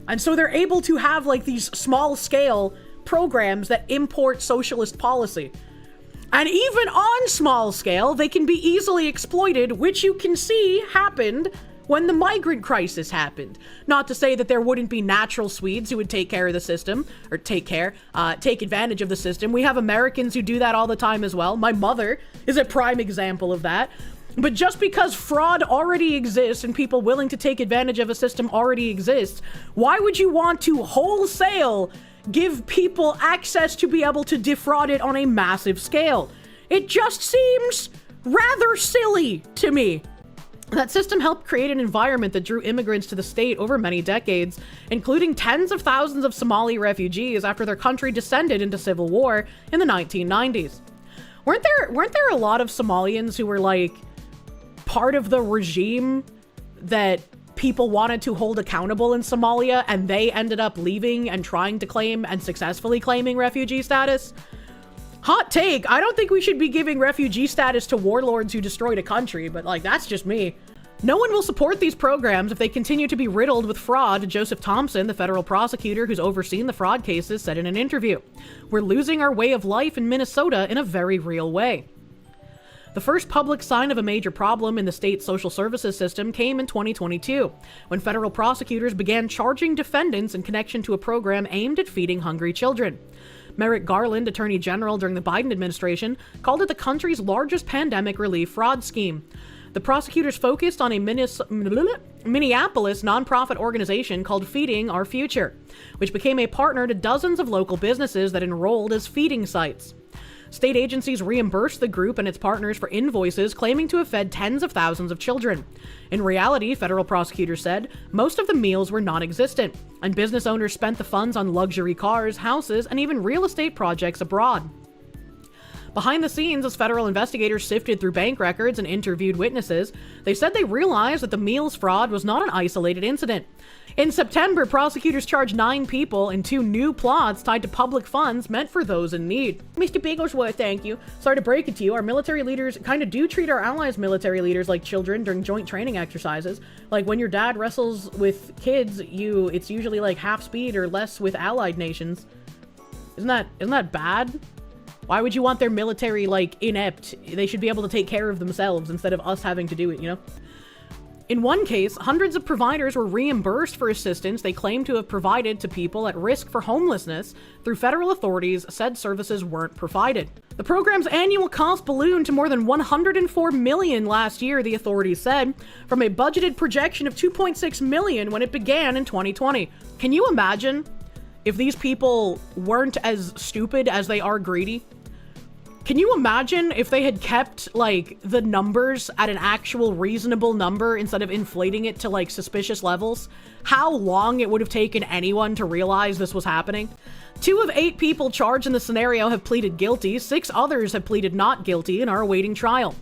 And so they're able to have like these small scale programs that import socialist policy. And even on small scale, they can be easily exploited, which you can see happened when the migrant crisis happened. Not to say that there wouldn't be natural Swedes who would take care of the system, or take advantage of the system. We have Americans who do that all the time as well. My mother is a prime example of that. But just because fraud already exists and people willing to take advantage of a system already exists, why would you want to wholesale give people access to be able to defraud it on a massive scale? It just seems rather silly to me. That system helped create an environment that drew immigrants to the state over many decades, including tens of thousands of Somali refugees after their country descended into civil war in the 1990s. Weren't there a lot of Somalians who were like part of the regime that people wanted to hold accountable in Somalia, and they ended up leaving and trying to claim and successfully claiming refugee status? Hot take, I don't think we should be giving refugee status to warlords who destroyed a country, but like, that's just me. No one will support these programs if they continue to be riddled with fraud, Joseph Thompson, the federal prosecutor who's overseen the fraud cases, said in an interview. We're losing our way of life in Minnesota in a very real way. The first public sign of a major problem in the state's social services system came in 2022, when federal prosecutors began charging defendants in connection to a program aimed at feeding hungry children. Merrick Garland, Attorney General during the Biden administration, called it the country's largest pandemic relief fraud scheme. The prosecutors focused on a Minneapolis nonprofit organization called Feeding Our Future, which became a partner to dozens of local businesses that enrolled as feeding sites. State agencies reimbursed the group and its partners for invoices claiming to have fed tens of thousands of children. In reality, federal prosecutors said, most of the meals were non-existent, and business owners spent the funds on luxury cars, houses, and even real estate projects abroad. Behind the scenes, as federal investigators sifted through bank records and interviewed witnesses, they said they realized that the meals fraud was not an isolated incident. In September, prosecutors charged 9 people in 2 new plots tied to public funds meant for those in need. Mr. Bigglesworth, thank you. Sorry to break it to you, our military leaders kind of do treat our allies' military leaders like children during joint training exercises. Like when your dad wrestles with kids, it's usually like half speed or less with allied nations. Isn't that bad? Why would you want their military, like, inept? They should be able to take care of themselves instead of us having to do it, you know? In one case, hundreds of providers were reimbursed for assistance they claimed to have provided to people at risk for homelessness through federal authorities said services weren't provided. The program's annual cost ballooned to more than $104 million last year, the authorities said, from a budgeted projection of $2.6 million when it began in 2020. Can you imagine if these people weren't as stupid as they are greedy? Can you imagine if they had kept, like, the numbers at an actual reasonable number instead of inflating it to, like, suspicious levels? How long it would have taken anyone to realize this was happening? 2 of 8 people charged in the scenario have pleaded guilty, 6 others have pleaded not guilty and are awaiting trial.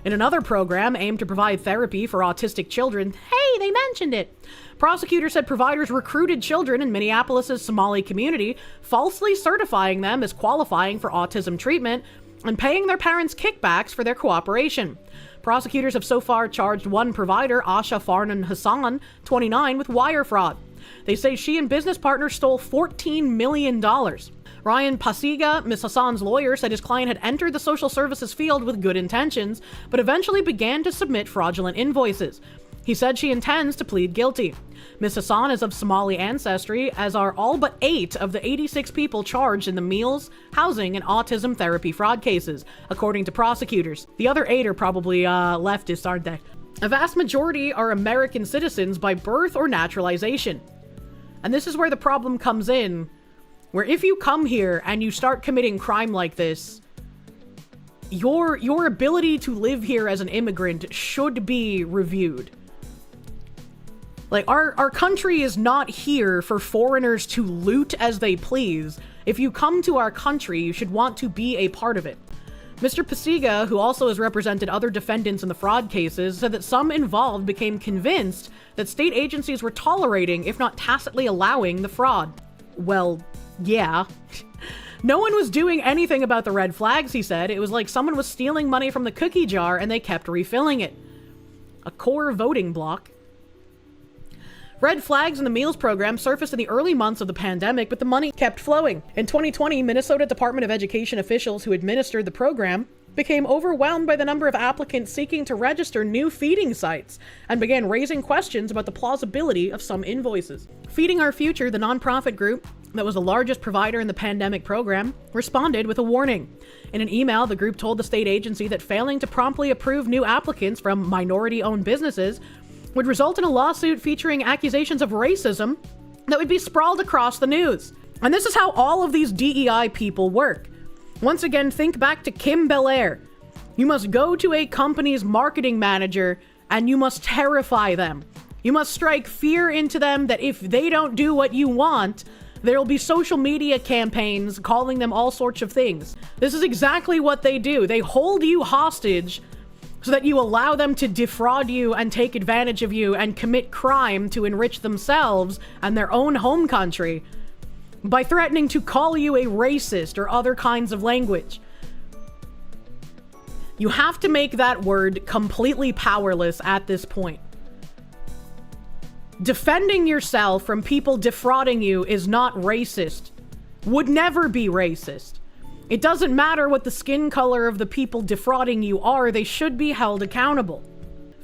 In another program aimed to provide therapy for autistic children, hey, they mentioned it! Prosecutors said providers recruited children in Minneapolis' Somali community, falsely certifying them as qualifying for autism treatment and paying their parents kickbacks for their cooperation. Prosecutors have so far charged one provider, Asha Farnan Hassan, 29, with wire fraud. They say she and business partners stole $14 million. Ryan Pasiga, Ms. Hassan's lawyer, said his client had entered the social services field with good intentions, but eventually began to submit fraudulent invoices. He said she intends to plead guilty. Ms. Hassan is of Somali ancestry, as are all but 8 of the 86 people charged in the meals, housing, and autism therapy fraud cases, according to prosecutors. The other 8 are probably leftists, aren't they? A vast majority are American citizens by birth or naturalization. And this is where the problem comes in, where if you come here and you start committing crime like this, your ability to live here as an immigrant should be reviewed. Like, our country is not here for foreigners to loot as they please. If you come to our country, you should want to be a part of it. Mr. Pasiga, who also has represented other defendants in the fraud cases, said that some involved became convinced that state agencies were tolerating, if not tacitly allowing, the fraud. Well, yeah. No one was doing anything about the red flags, he said. It was like someone was stealing money from the cookie jar and they kept refilling it. A core voting block. Red flags in the meals program surfaced in the early months of the pandemic, but the money kept flowing. In 2020, Minnesota Department of Education officials who administered the program became overwhelmed by the number of applicants seeking to register new feeding sites and began raising questions about the plausibility of some invoices. Feeding Our Future, the nonprofit group that was the largest provider in the pandemic program, responded with a warning. In an email, the group told the state agency that failing to promptly approve new applicants from minority-owned businesses would result in a lawsuit featuring accusations of racism that would be sprawled across the news. And this is how all of these DEI people work. Once again, think back to Kim Belair. You must go to a company's marketing manager and you must terrify them. You must strike fear into them that if they don't do what you want, there'll be social media campaigns calling them all sorts of things. This is exactly what they do. They hold you hostage so that you allow them to defraud you and take advantage of you and commit crime to enrich themselves and their own home country by threatening to call you a racist or other kinds of language. You have to make that word completely powerless at this point. Defending yourself from people defrauding you is not racist. Would never be racist. It doesn't matter what the skin color of the people defrauding you are, they should be held accountable.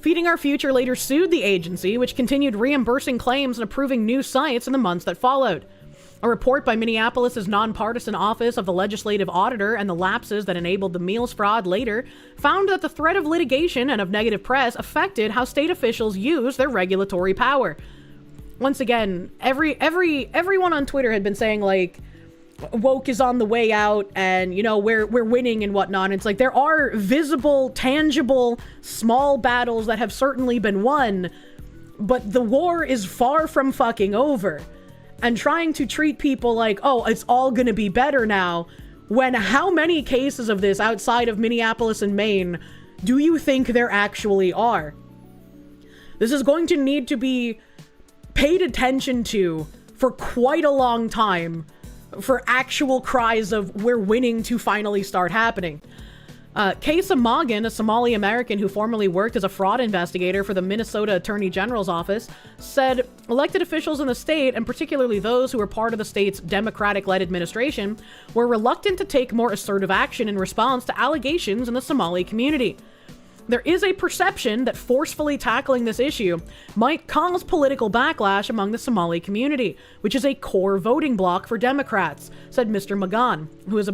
Feeding Our Future later sued the agency, which continued reimbursing claims and approving new sites in the months that followed. A report by Minneapolis's nonpartisan Office of the Legislative Auditor and the lapses that enabled the meals fraud later found that the threat of litigation and of negative press affected how state officials use their regulatory power. Once again, everyone on Twitter had been saying, like, woke is on the way out and, you know, we're winning and whatnot. It's like there are visible, tangible, small battles that have certainly been won, but the war is far from fucking over. And trying to treat people like, oh, it's all gonna be better now, when how many cases of this outside of Minneapolis and Maine do you think there actually are? This is going to need to be paid attention to for quite a long time for actual cries of we're winning to finally start happening. Kaysa Morgan, a Somali American who formerly worked as a fraud investigator for the Minnesota Attorney General's office, said elected officials in the state, and particularly those who were part of the state's Democratic-led administration, were reluctant to take more assertive action in response to allegations in the Somali community. There is a perception that forcefully tackling this issue might cause political backlash among the Somali community, which is a core voting bloc for Democrats, said Mr. Magan, who is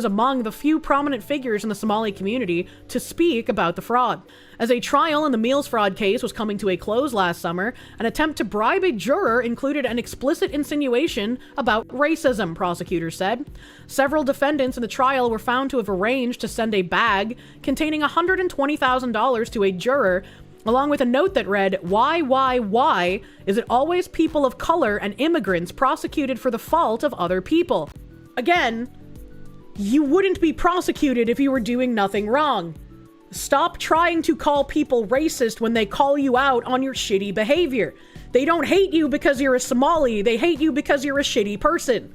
among the few prominent figures in the Somali community to speak about the fraud. As a trial in the meals fraud case was coming to a close last summer, an attempt to bribe a juror included an explicit insinuation about racism, prosecutors said. Several defendants in the trial were found to have arranged to send a bag containing $120,000 to a juror, along with a note that read, why is it always people of color and immigrants prosecuted for the fault of other people? Again, you wouldn't be prosecuted if you were doing nothing wrong. Stop trying to call people racist when they call you out on your shitty behavior. They don't hate you because you're a Somali, they hate you because you're a shitty person.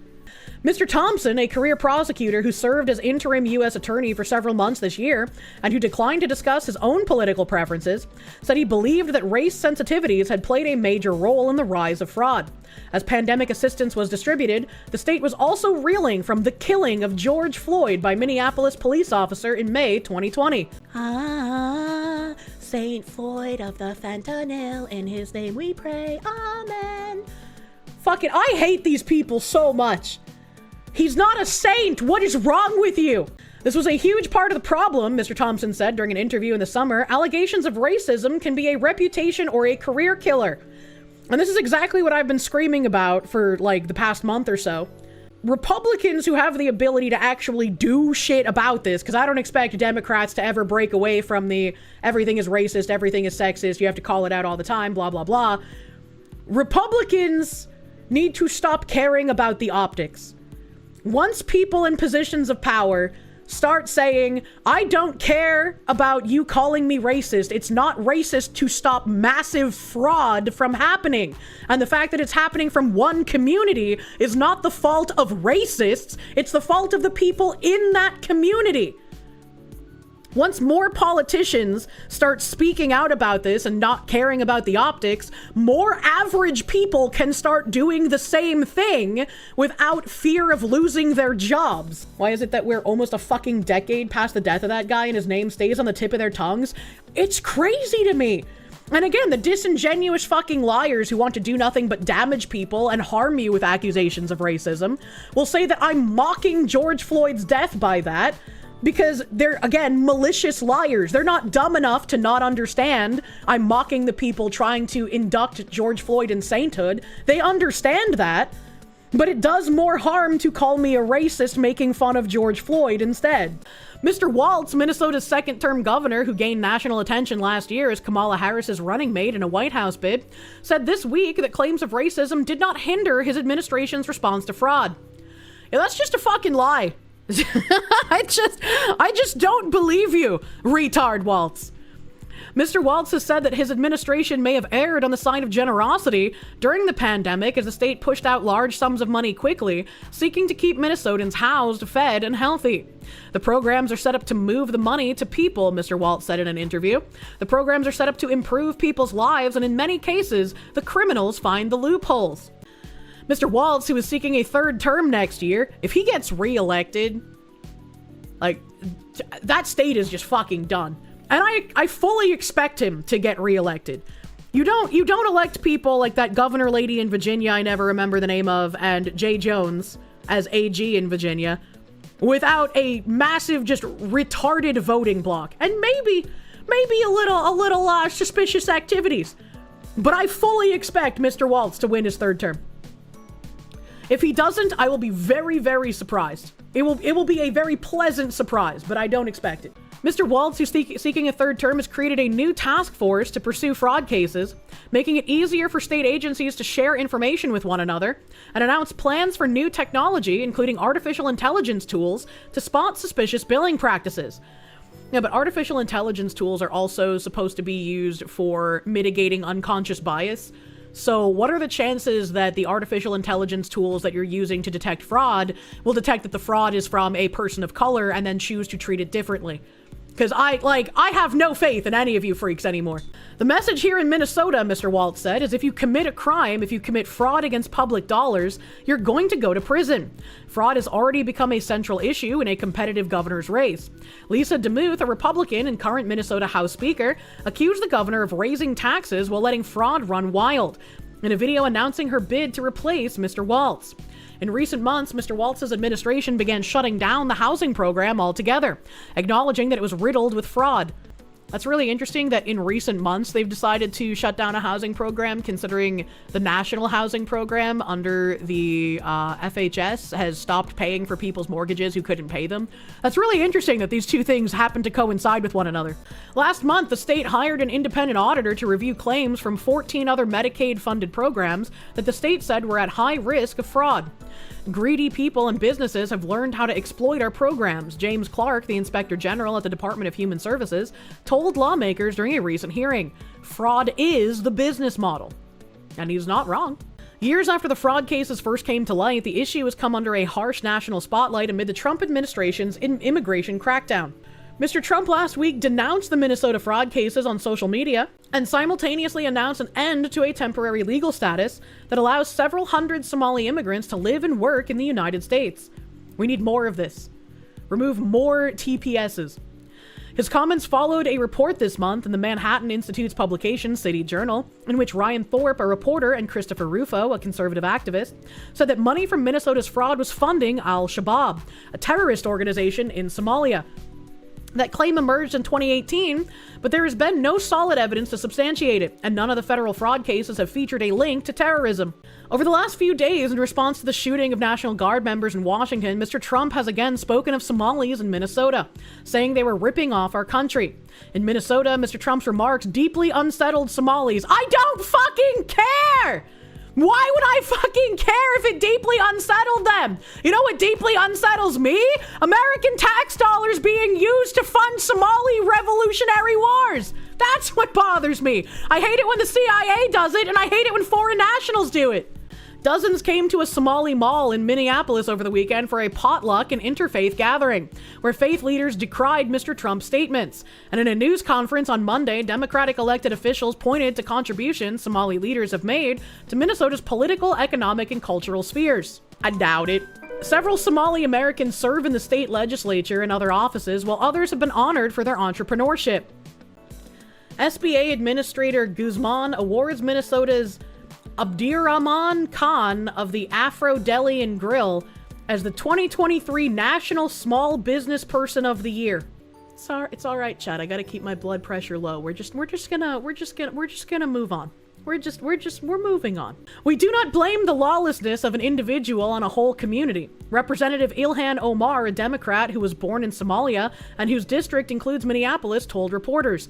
Mr. Thompson, a career prosecutor who served as interim U.S. attorney for several months this year, and who declined to discuss his own political preferences, said he believed that race sensitivities had played a major role in the rise of fraud. As pandemic assistance was distributed, the state was also reeling from the killing of George Floyd by Minneapolis police officer in May 2020. Saint Floyd of the fentanyl, in his name we pray, amen. Fuck it, I hate these people so much. He's not a saint! What is wrong with you? This was a huge part of the problem, Mr. Thompson said during an interview in the summer. Allegations of racism can be a reputation or a career killer. And this is exactly what I've been screaming about for, like, the past month or so. Republicans who have the ability to actually do shit about this, because I don't expect Democrats to ever break away from the everything is racist, everything is sexist, you have to call it out all the time, blah, blah, blah. Republicans need to stop caring about the optics. Once people in positions of power start saying, I don't care about you calling me racist, it's not racist to stop massive fraud from happening. And the fact that it's happening from one community is not the fault of racists, it's the fault of the people in that community. Once more politicians start speaking out about this and not caring about the optics, more average people can start doing the same thing without fear of losing their jobs. Why is it that we're almost a fucking decade past the death of that guy and his name stays on the tip of their tongues? It's crazy to me. And again, the disingenuous fucking liars who want to do nothing but damage people and harm you with accusations of racism will say that I'm mocking George Floyd's death by that, because they're, again, malicious liars. They're not dumb enough to not understand I'm mocking the people trying to induct George Floyd in sainthood. They understand that, but it does more harm to call me a racist making fun of George Floyd instead. Mr. Waltz, Minnesota's second-term governor who gained national attention last year as Kamala Harris's running mate in a White House bid, said this week that claims of racism did not hinder his administration's response to fraud. Yeah, that's just a fucking lie. I just don't believe you, retard Waltz. Mr. Waltz has said that his administration may have erred on the side of generosity during the pandemic as the state pushed out large sums of money quickly, seeking to keep Minnesotans housed, fed, and healthy. The programs are set up to move the money to people, Mr. Waltz said in an interview. The programs are set up to improve people's lives, and in many cases, the criminals find the loopholes. Mr. Waltz, who is seeking a third term next year, if he gets reelected, like, that state is just fucking done. And I fully expect him to get reelected. You don't elect people like that governor lady in Virginia I never remember the name of, and Jay Jones as AG in Virginia, without a massive, just retarded voting block. And maybe a little suspicious activities. But I fully expect Mr. Waltz to win his third term. If he doesn't, I will be very, very surprised. It will be a very pleasant surprise, but I don't expect it. Mr. Waltz, who's seeking a third term, has created a new task force to pursue fraud cases, making it easier for state agencies to share information with one another, and announced plans for new technology, including artificial intelligence tools, to spot suspicious billing practices. Yeah, but artificial intelligence tools are also supposed to be used for mitigating unconscious bias. So what are the chances that the artificial intelligence tools that you're using to detect fraud will detect that the fraud is from a person of color and then choose to treat it differently? Because I have no faith in any of you freaks anymore. The message here in Minnesota, Mr. Waltz said, is if you commit a crime, if you commit fraud against public dollars, you're going to go to prison. Fraud has already become a central issue in a competitive governor's race. Lisa DeMuth, a Republican and current Minnesota House Speaker, accused the governor of raising taxes while letting fraud run wild, in a video announcing her bid to replace Mr. Waltz. In recent months, Mr. Waltz's administration began shutting down the housing program altogether, acknowledging that it was riddled with fraud. That's really interesting that in recent months they've decided to shut down a housing program, considering the national housing program under the FHS has stopped paying for people's mortgages who couldn't pay them. That's really interesting that these two things happen to coincide with one another. Last month, the state hired an independent auditor to review claims from 14 other Medicaid-funded programs that the state said were at high risk of fraud. Greedy people and businesses have learned how to exploit our programs, James Clark, the Inspector General at the Department of Human Services, told lawmakers during a recent hearing. Fraud is the business model. And he's not wrong. Years after the fraud cases first came to light, the issue has come under a harsh national spotlight amid the Trump administration's immigration crackdown. Mr. Trump last week denounced the Minnesota fraud cases on social media and simultaneously announced an end to a temporary legal status that allows several hundred Somali immigrants to live and work in the United States. We need more of this. Remove more TPSs. His comments followed a report this month in the Manhattan Institute's publication, City Journal, in which Ryan Thorpe, a reporter, and Christopher Rufo, a conservative activist, said that money from Minnesota's fraud was funding Al-Shabaab, a terrorist organization in Somalia. That claim emerged in 2018, but there has been no solid evidence to substantiate it, and none of the federal fraud cases have featured a link to terrorism. Over the last few days, in response to the shooting of National Guard members in Washington, Mr. Trump has again spoken of Somalis in Minnesota, saying they were ripping off our country. In Minnesota, Mr. Trump's remarks deeply unsettled Somalis. I don't fucking care! Why would I fucking care if it deeply unsettled them? You know what deeply unsettles me? American tax dollars being used to fund Somali revolutionary wars. That's what bothers me. I hate it when the CIA does it, and I hate it when foreign nationals do it. Dozens came to a Somali mall in Minneapolis over the weekend for a potluck and interfaith gathering, where faith leaders decried Mr. Trump's statements. And in a news conference on Monday, Democratic elected officials pointed to contributions Somali leaders have made to Minnesota's political, economic, and cultural spheres. I doubt it. Several Somali Americans serve in the state legislature and other offices, while others have been honored for their entrepreneurship. SBA Administrator Guzman awards Minnesota's Abdirahman Khan of the Afro Deli and Grill as the 2023 National Small Business Person of the Year. It's all right, Chad. I gotta keep my blood pressure low. We're just gonna move on. We're moving on. We do not blame the lawlessness of an individual on a whole community. Representative Ilhan Omar, a Democrat who was born in Somalia and whose district includes Minneapolis, told reporters,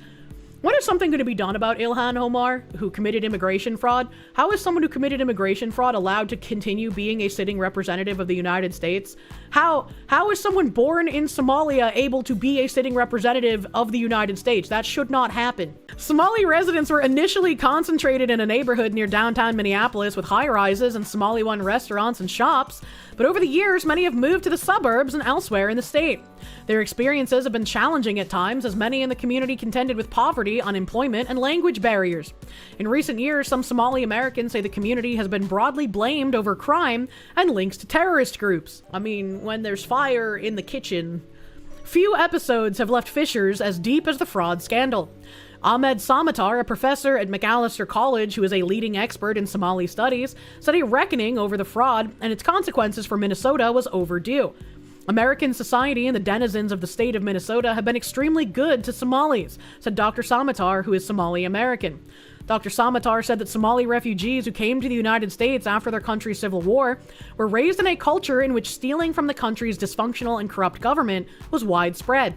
"When is something going to be done about Ilhan Omar, who committed immigration fraud? How is someone who committed immigration fraud allowed to continue being a sitting representative of the United States? How is someone born in Somalia able to be a sitting representative of the United States? That should not happen." Somali residents were initially concentrated in a neighborhood near downtown Minneapolis with high-rises and Somali-run restaurants and shops, but over the years, many have moved to the suburbs and elsewhere in the state. Their experiences have been challenging at times, as many in the community contended with poverty, unemployment, and language barriers. In recent years, some Somali Americans say the community has been broadly blamed over crime and links to terrorist groups. I mean, when there's fire in the kitchen. Few episodes have left fissures as deep as the fraud scandal. Ahmed Samatar, a professor at Macalester College who is a leading expert in Somali studies, said a reckoning over the fraud and its consequences for Minnesota was overdue. American society and the denizens of the state of Minnesota have been extremely good to Somalis, said Dr. Samatar, who is Somali American. Dr. Samatar said that Somali refugees who came to the United States after their country's civil war were raised in a culture in which stealing from the country's dysfunctional and corrupt government was widespread.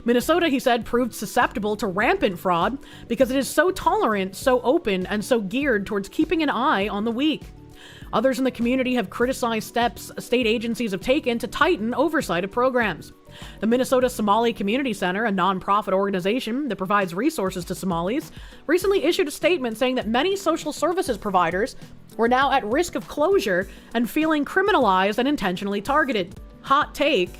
Minnesota, he said, proved susceptible to rampant fraud because it is so tolerant, so open, and so geared towards keeping an eye on the weak. Others in the community have criticized steps state agencies have taken to tighten oversight of programs. The Minnesota Somali Community Center, a nonprofit organization that provides resources to Somalis, recently issued a statement saying that many social services providers were now at risk of closure and feeling criminalized and intentionally targeted. Hot take.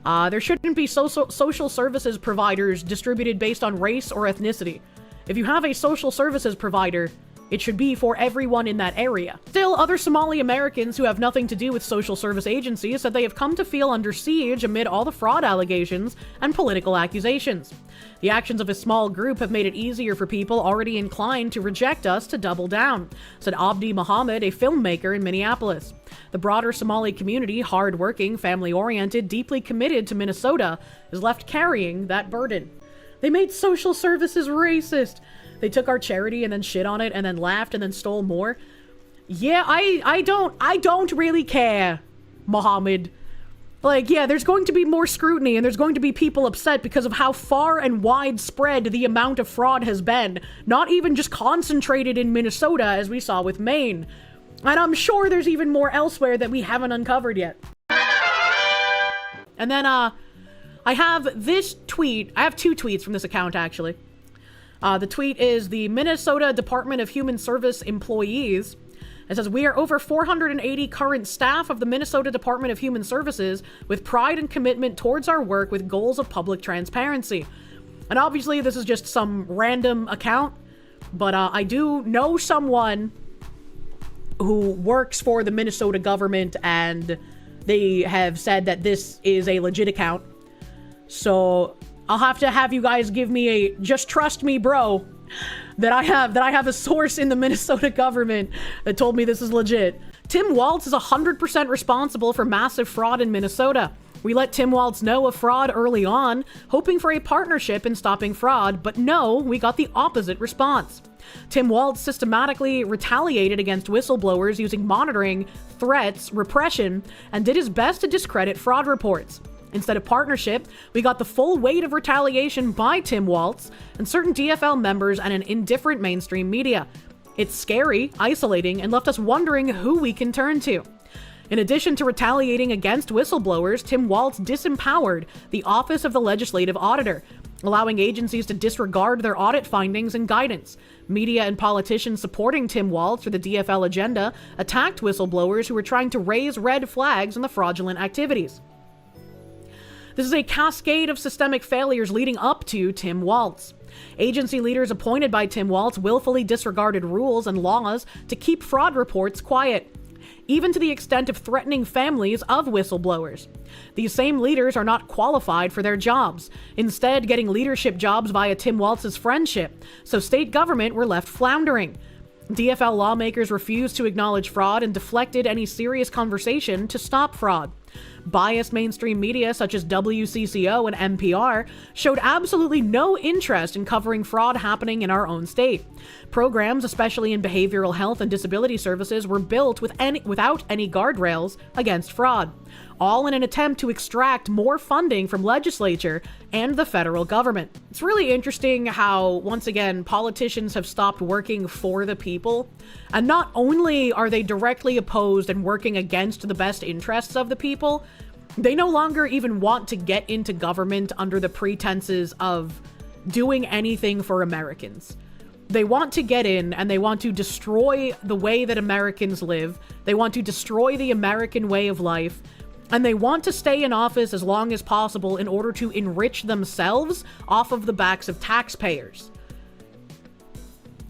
There shouldn't be social services providers distributed based on race or ethnicity. If you have a social services provider, it should be for everyone in that area. Still, other Somali Americans who have nothing to do with social service agencies said they have come to feel under siege amid all the fraud allegations and political accusations. The actions of a small group have made it easier for people already inclined to reject us to double down, said Abdi Mohammed, a filmmaker in Minneapolis. The broader Somali community, hard-working, family-oriented, deeply committed to Minnesota, is left carrying that burden. They made social services racist. They took our charity and then shit on it and then laughed and then stole more. Yeah, I don't really care, Mohammed. Like, yeah, there's going to be more scrutiny and there's going to be people upset because of how far and widespread the amount of fraud has been. Not even just concentrated in Minnesota as we saw with Maine. And I'm sure there's even more elsewhere that we haven't uncovered yet. And then, I have this tweet. I have two tweets from this account, actually. The tweet is the Minnesota Department of Human Service employees. It says, "We are over 480 current staff of the Minnesota Department of Human Services with pride and commitment towards our work with goals of public transparency." And obviously this is just some random account, but I do know someone who works for the Minnesota government and they have said that this is a legit account. So I'll have to have you guys give me a just trust me, bro, that I have a source in the Minnesota government that told me this is legit. Tim Waltz is 100% responsible for massive fraud in Minnesota. We let Tim Waltz know of fraud early on, hoping for a partnership in stopping fraud, but no, we got the opposite response. Tim Waltz systematically retaliated against whistleblowers using monitoring, threats, repression, and did his best to discredit fraud reports. Instead of partnership, we got the full weight of retaliation by Tim Waltz and certain DFL members and an indifferent mainstream media. It's scary, isolating, and left us wondering who we can turn to. In addition to retaliating against whistleblowers, Tim Waltz disempowered the Office of the Legislative Auditor, allowing agencies to disregard their audit findings and guidance. Media and politicians supporting Tim Waltz or the DFL agenda attacked whistleblowers who were trying to raise red flags on the fraudulent activities. This is a cascade of systemic failures leading up to Tim Waltz. Agency leaders appointed by Tim Waltz willfully disregarded rules and laws to keep fraud reports quiet, even to the extent of threatening families of whistleblowers. These same leaders are not qualified for their jobs, instead getting leadership jobs via Tim Waltz's friendship, so state government were left floundering. DFL lawmakers refused to acknowledge fraud and deflected any serious conversation to stop fraud. Biased mainstream media such as WCCO and NPR showed absolutely no interest in covering fraud happening in our own state. Programs, especially in behavioral health and disability services, were built without any guardrails against fraud, all in an attempt to extract more funding from legislature and the federal government. It's really interesting how, once again, politicians have stopped working for the people, and not only are they directly opposed and working against the best interests of the people, they no longer even want to get into government under the pretenses of doing anything for Americans. They want to get in and they want to destroy the way that Americans live. They want to destroy the American way of life. And they want to stay in office as long as possible in order to enrich themselves off of the backs of taxpayers.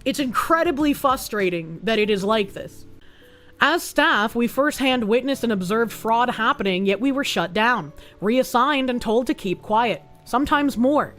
It's incredibly frustrating that it is like this. As staff, we firsthand witnessed and observed fraud happening, yet we were shut down, reassigned, and told to keep quiet. Sometimes more.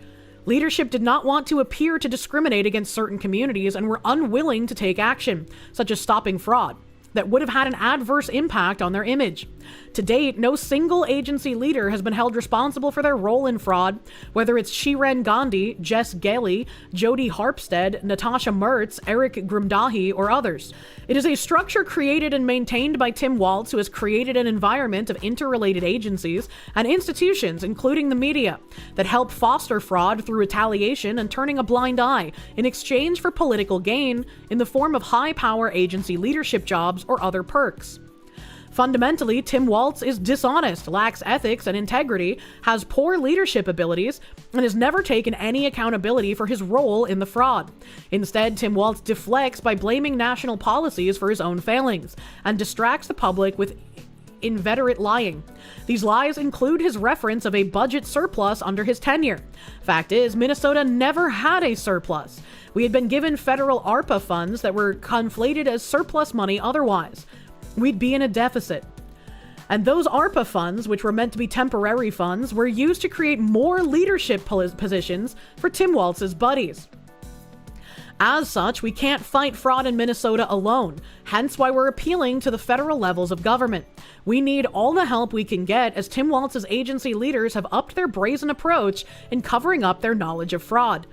Leadership did not want to appear to discriminate against certain communities and were unwilling to take action, such as stopping fraud, that would have had an adverse impact on their image. To date, no single agency leader has been held responsible for their role in fraud, whether it's Shiren Gandhi, Jess Gelly, Jody Harpstead, Natasha Mertz, Eric Grimdahi, or others. It is a structure created and maintained by Tim Waltz, who has created an environment of interrelated agencies and institutions, including the media, that help foster fraud through retaliation and turning a blind eye in exchange for political gain in the form of high-power agency leadership jobs or other perks. Fundamentally, Tim Waltz is dishonest, lacks ethics and integrity, has poor leadership abilities, and has never taken any accountability for his role in the fraud. Instead, Tim Waltz deflects by blaming national policies for his own failings, and distracts the public with inveterate lying. These lies include his reference of a budget surplus under his tenure. Fact is, Minnesota never had a surplus. We had been given federal ARPA funds that were conflated as surplus money otherwise. We'd be in a deficit. And those ARPA funds, which were meant to be temporary funds, were used to create more leadership positions for Tim Waltz's buddies. As such, we can't fight fraud in Minnesota alone, hence why we're appealing to the federal levels of government. We need all the help we can get, as Tim Waltz's agency leaders have upped their brazen approach in covering up their knowledge of fraud.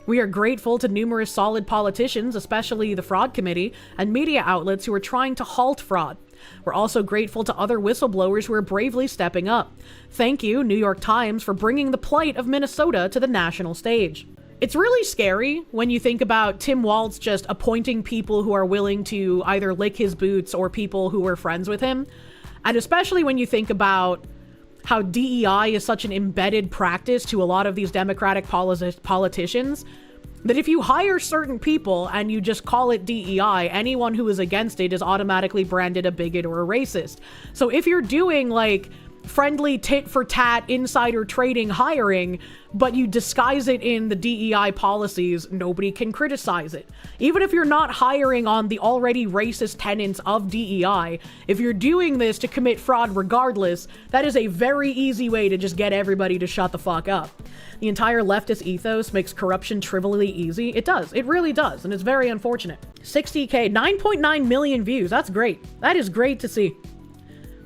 We are grateful to numerous solid politicians, especially the Fraud Committee, and media outlets who are trying to halt fraud. We're also grateful to other whistleblowers who are bravely stepping up. Thank you, New York Times, for bringing the plight of Minnesota to the national stage. It's really scary when you think about Tim Waltz just appointing people who are willing to either lick his boots or people who are friends with him. And especially when you think about how DEI is such an embedded practice to a lot of these Democratic politicians, that if you hire certain people and you just call it DEI, anyone who is against it is automatically branded a bigot or a racist. So if you're doing like friendly tit-for-tat insider trading hiring, but you disguise it in the DEI policies, nobody can criticize it. Even if you're not hiring on the already racist tenets of DEI, if you're doing this to commit fraud regardless, that is a very easy way to just get everybody to shut the fuck up. The entire leftist ethos makes corruption trivially easy. It does. It really does. And it's very unfortunate. 60K, 9.9 million views. That's great. That is great to see.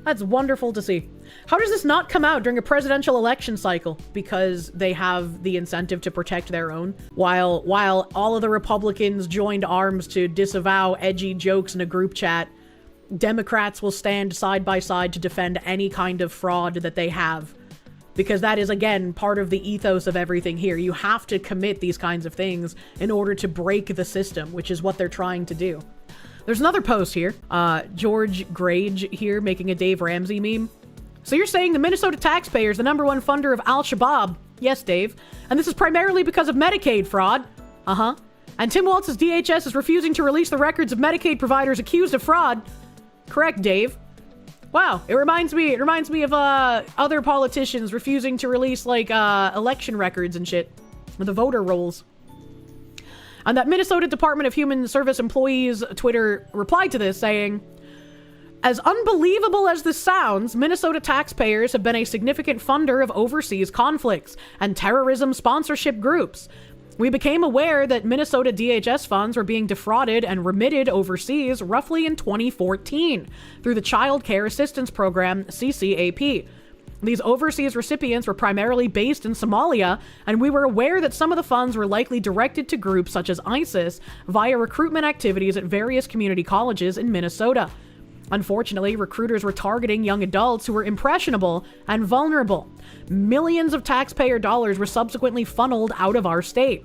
That's wonderful to see. How does this not come out during a presidential election cycle? Because they have the incentive to protect their own. While all of the Republicans joined arms to disavow edgy jokes in a group chat, Democrats will stand side by side to defend any kind of fraud that they have. Because that is, again, part of the ethos of everything here. You have to commit these kinds of things in order to break the system, which is what they're trying to do. There's another post here. George Grage here making a Dave Ramsey meme. So you're saying the Minnesota taxpayer is the #1 funder of Al-Shabaab? Yes, Dave. And this is primarily because of Medicaid fraud. Uh-huh. And Tim Waltz's DHS is refusing to release the records of Medicaid providers accused of fraud. Correct, Dave. Wow, it reminds me of other politicians refusing to release like election records and shit, the voter rolls. And that Minnesota Department of Human Service employees Twitter replied to this saying, as unbelievable as this sounds, Minnesota taxpayers have been a significant funder of overseas conflicts and terrorism sponsorship groups. We became aware that Minnesota DHS funds were being defrauded and remitted overseas roughly in 2014 through the Child Care Assistance Program, CCAP. These overseas recipients were primarily based in Somalia, and we were aware that some of the funds were likely directed to groups such as ISIS via recruitment activities at various community colleges in Minnesota. Unfortunately, recruiters were targeting young adults who were impressionable and vulnerable. Millions of taxpayer dollars were subsequently funneled out of our state.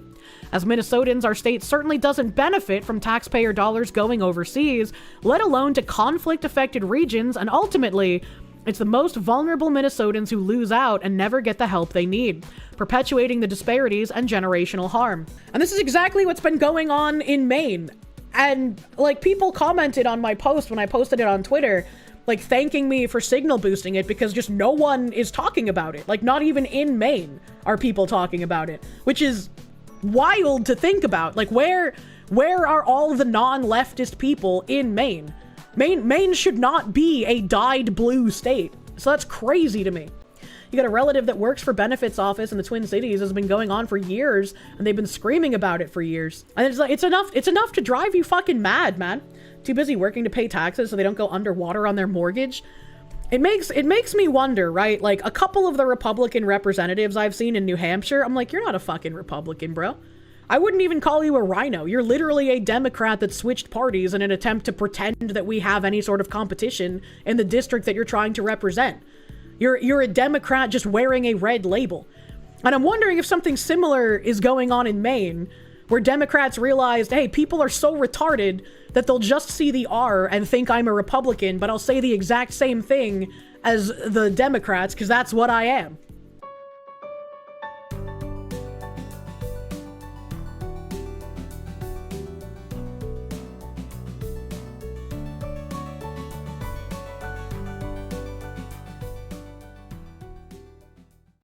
As Minnesotans, our state certainly doesn't benefit from taxpayer dollars going overseas, let alone to conflict-affected regions, and ultimately, it's the most vulnerable Minnesotans who lose out and never get the help they need, perpetuating the disparities and generational harm. And this is exactly what's been going on in Maine. And, like, people commented on my post when I posted it on Twitter, like, thanking me for signal boosting it because just no one is talking about it. Like, not even in Maine are people talking about it, which is wild to think about. Like, where are all the non-leftist people in Maine? Maine should not be a dyed blue state. So that's crazy to me. You got a relative that works for benefits office in the Twin Cities, has been going on for years, and they've been screaming about it for years. And it's like, it's enough to drive you fucking mad, man. Too busy working to pay taxes so they don't go underwater on their mortgage. It makes me wonder, right? Like, a couple of the Republican representatives I've seen in New Hampshire, I'm like, you're not a fucking Republican, bro. I wouldn't even call you a rhino. You're literally a Democrat that switched parties in an attempt to pretend that we have any sort of competition in the district that you're trying to represent. You're a Democrat just wearing a red label. And I'm wondering if something similar is going on in Maine, where Democrats realized, hey, people are so retarded that they'll just see the R and think I'm a Republican, but I'll say the exact same thing as the Democrats because that's what I am.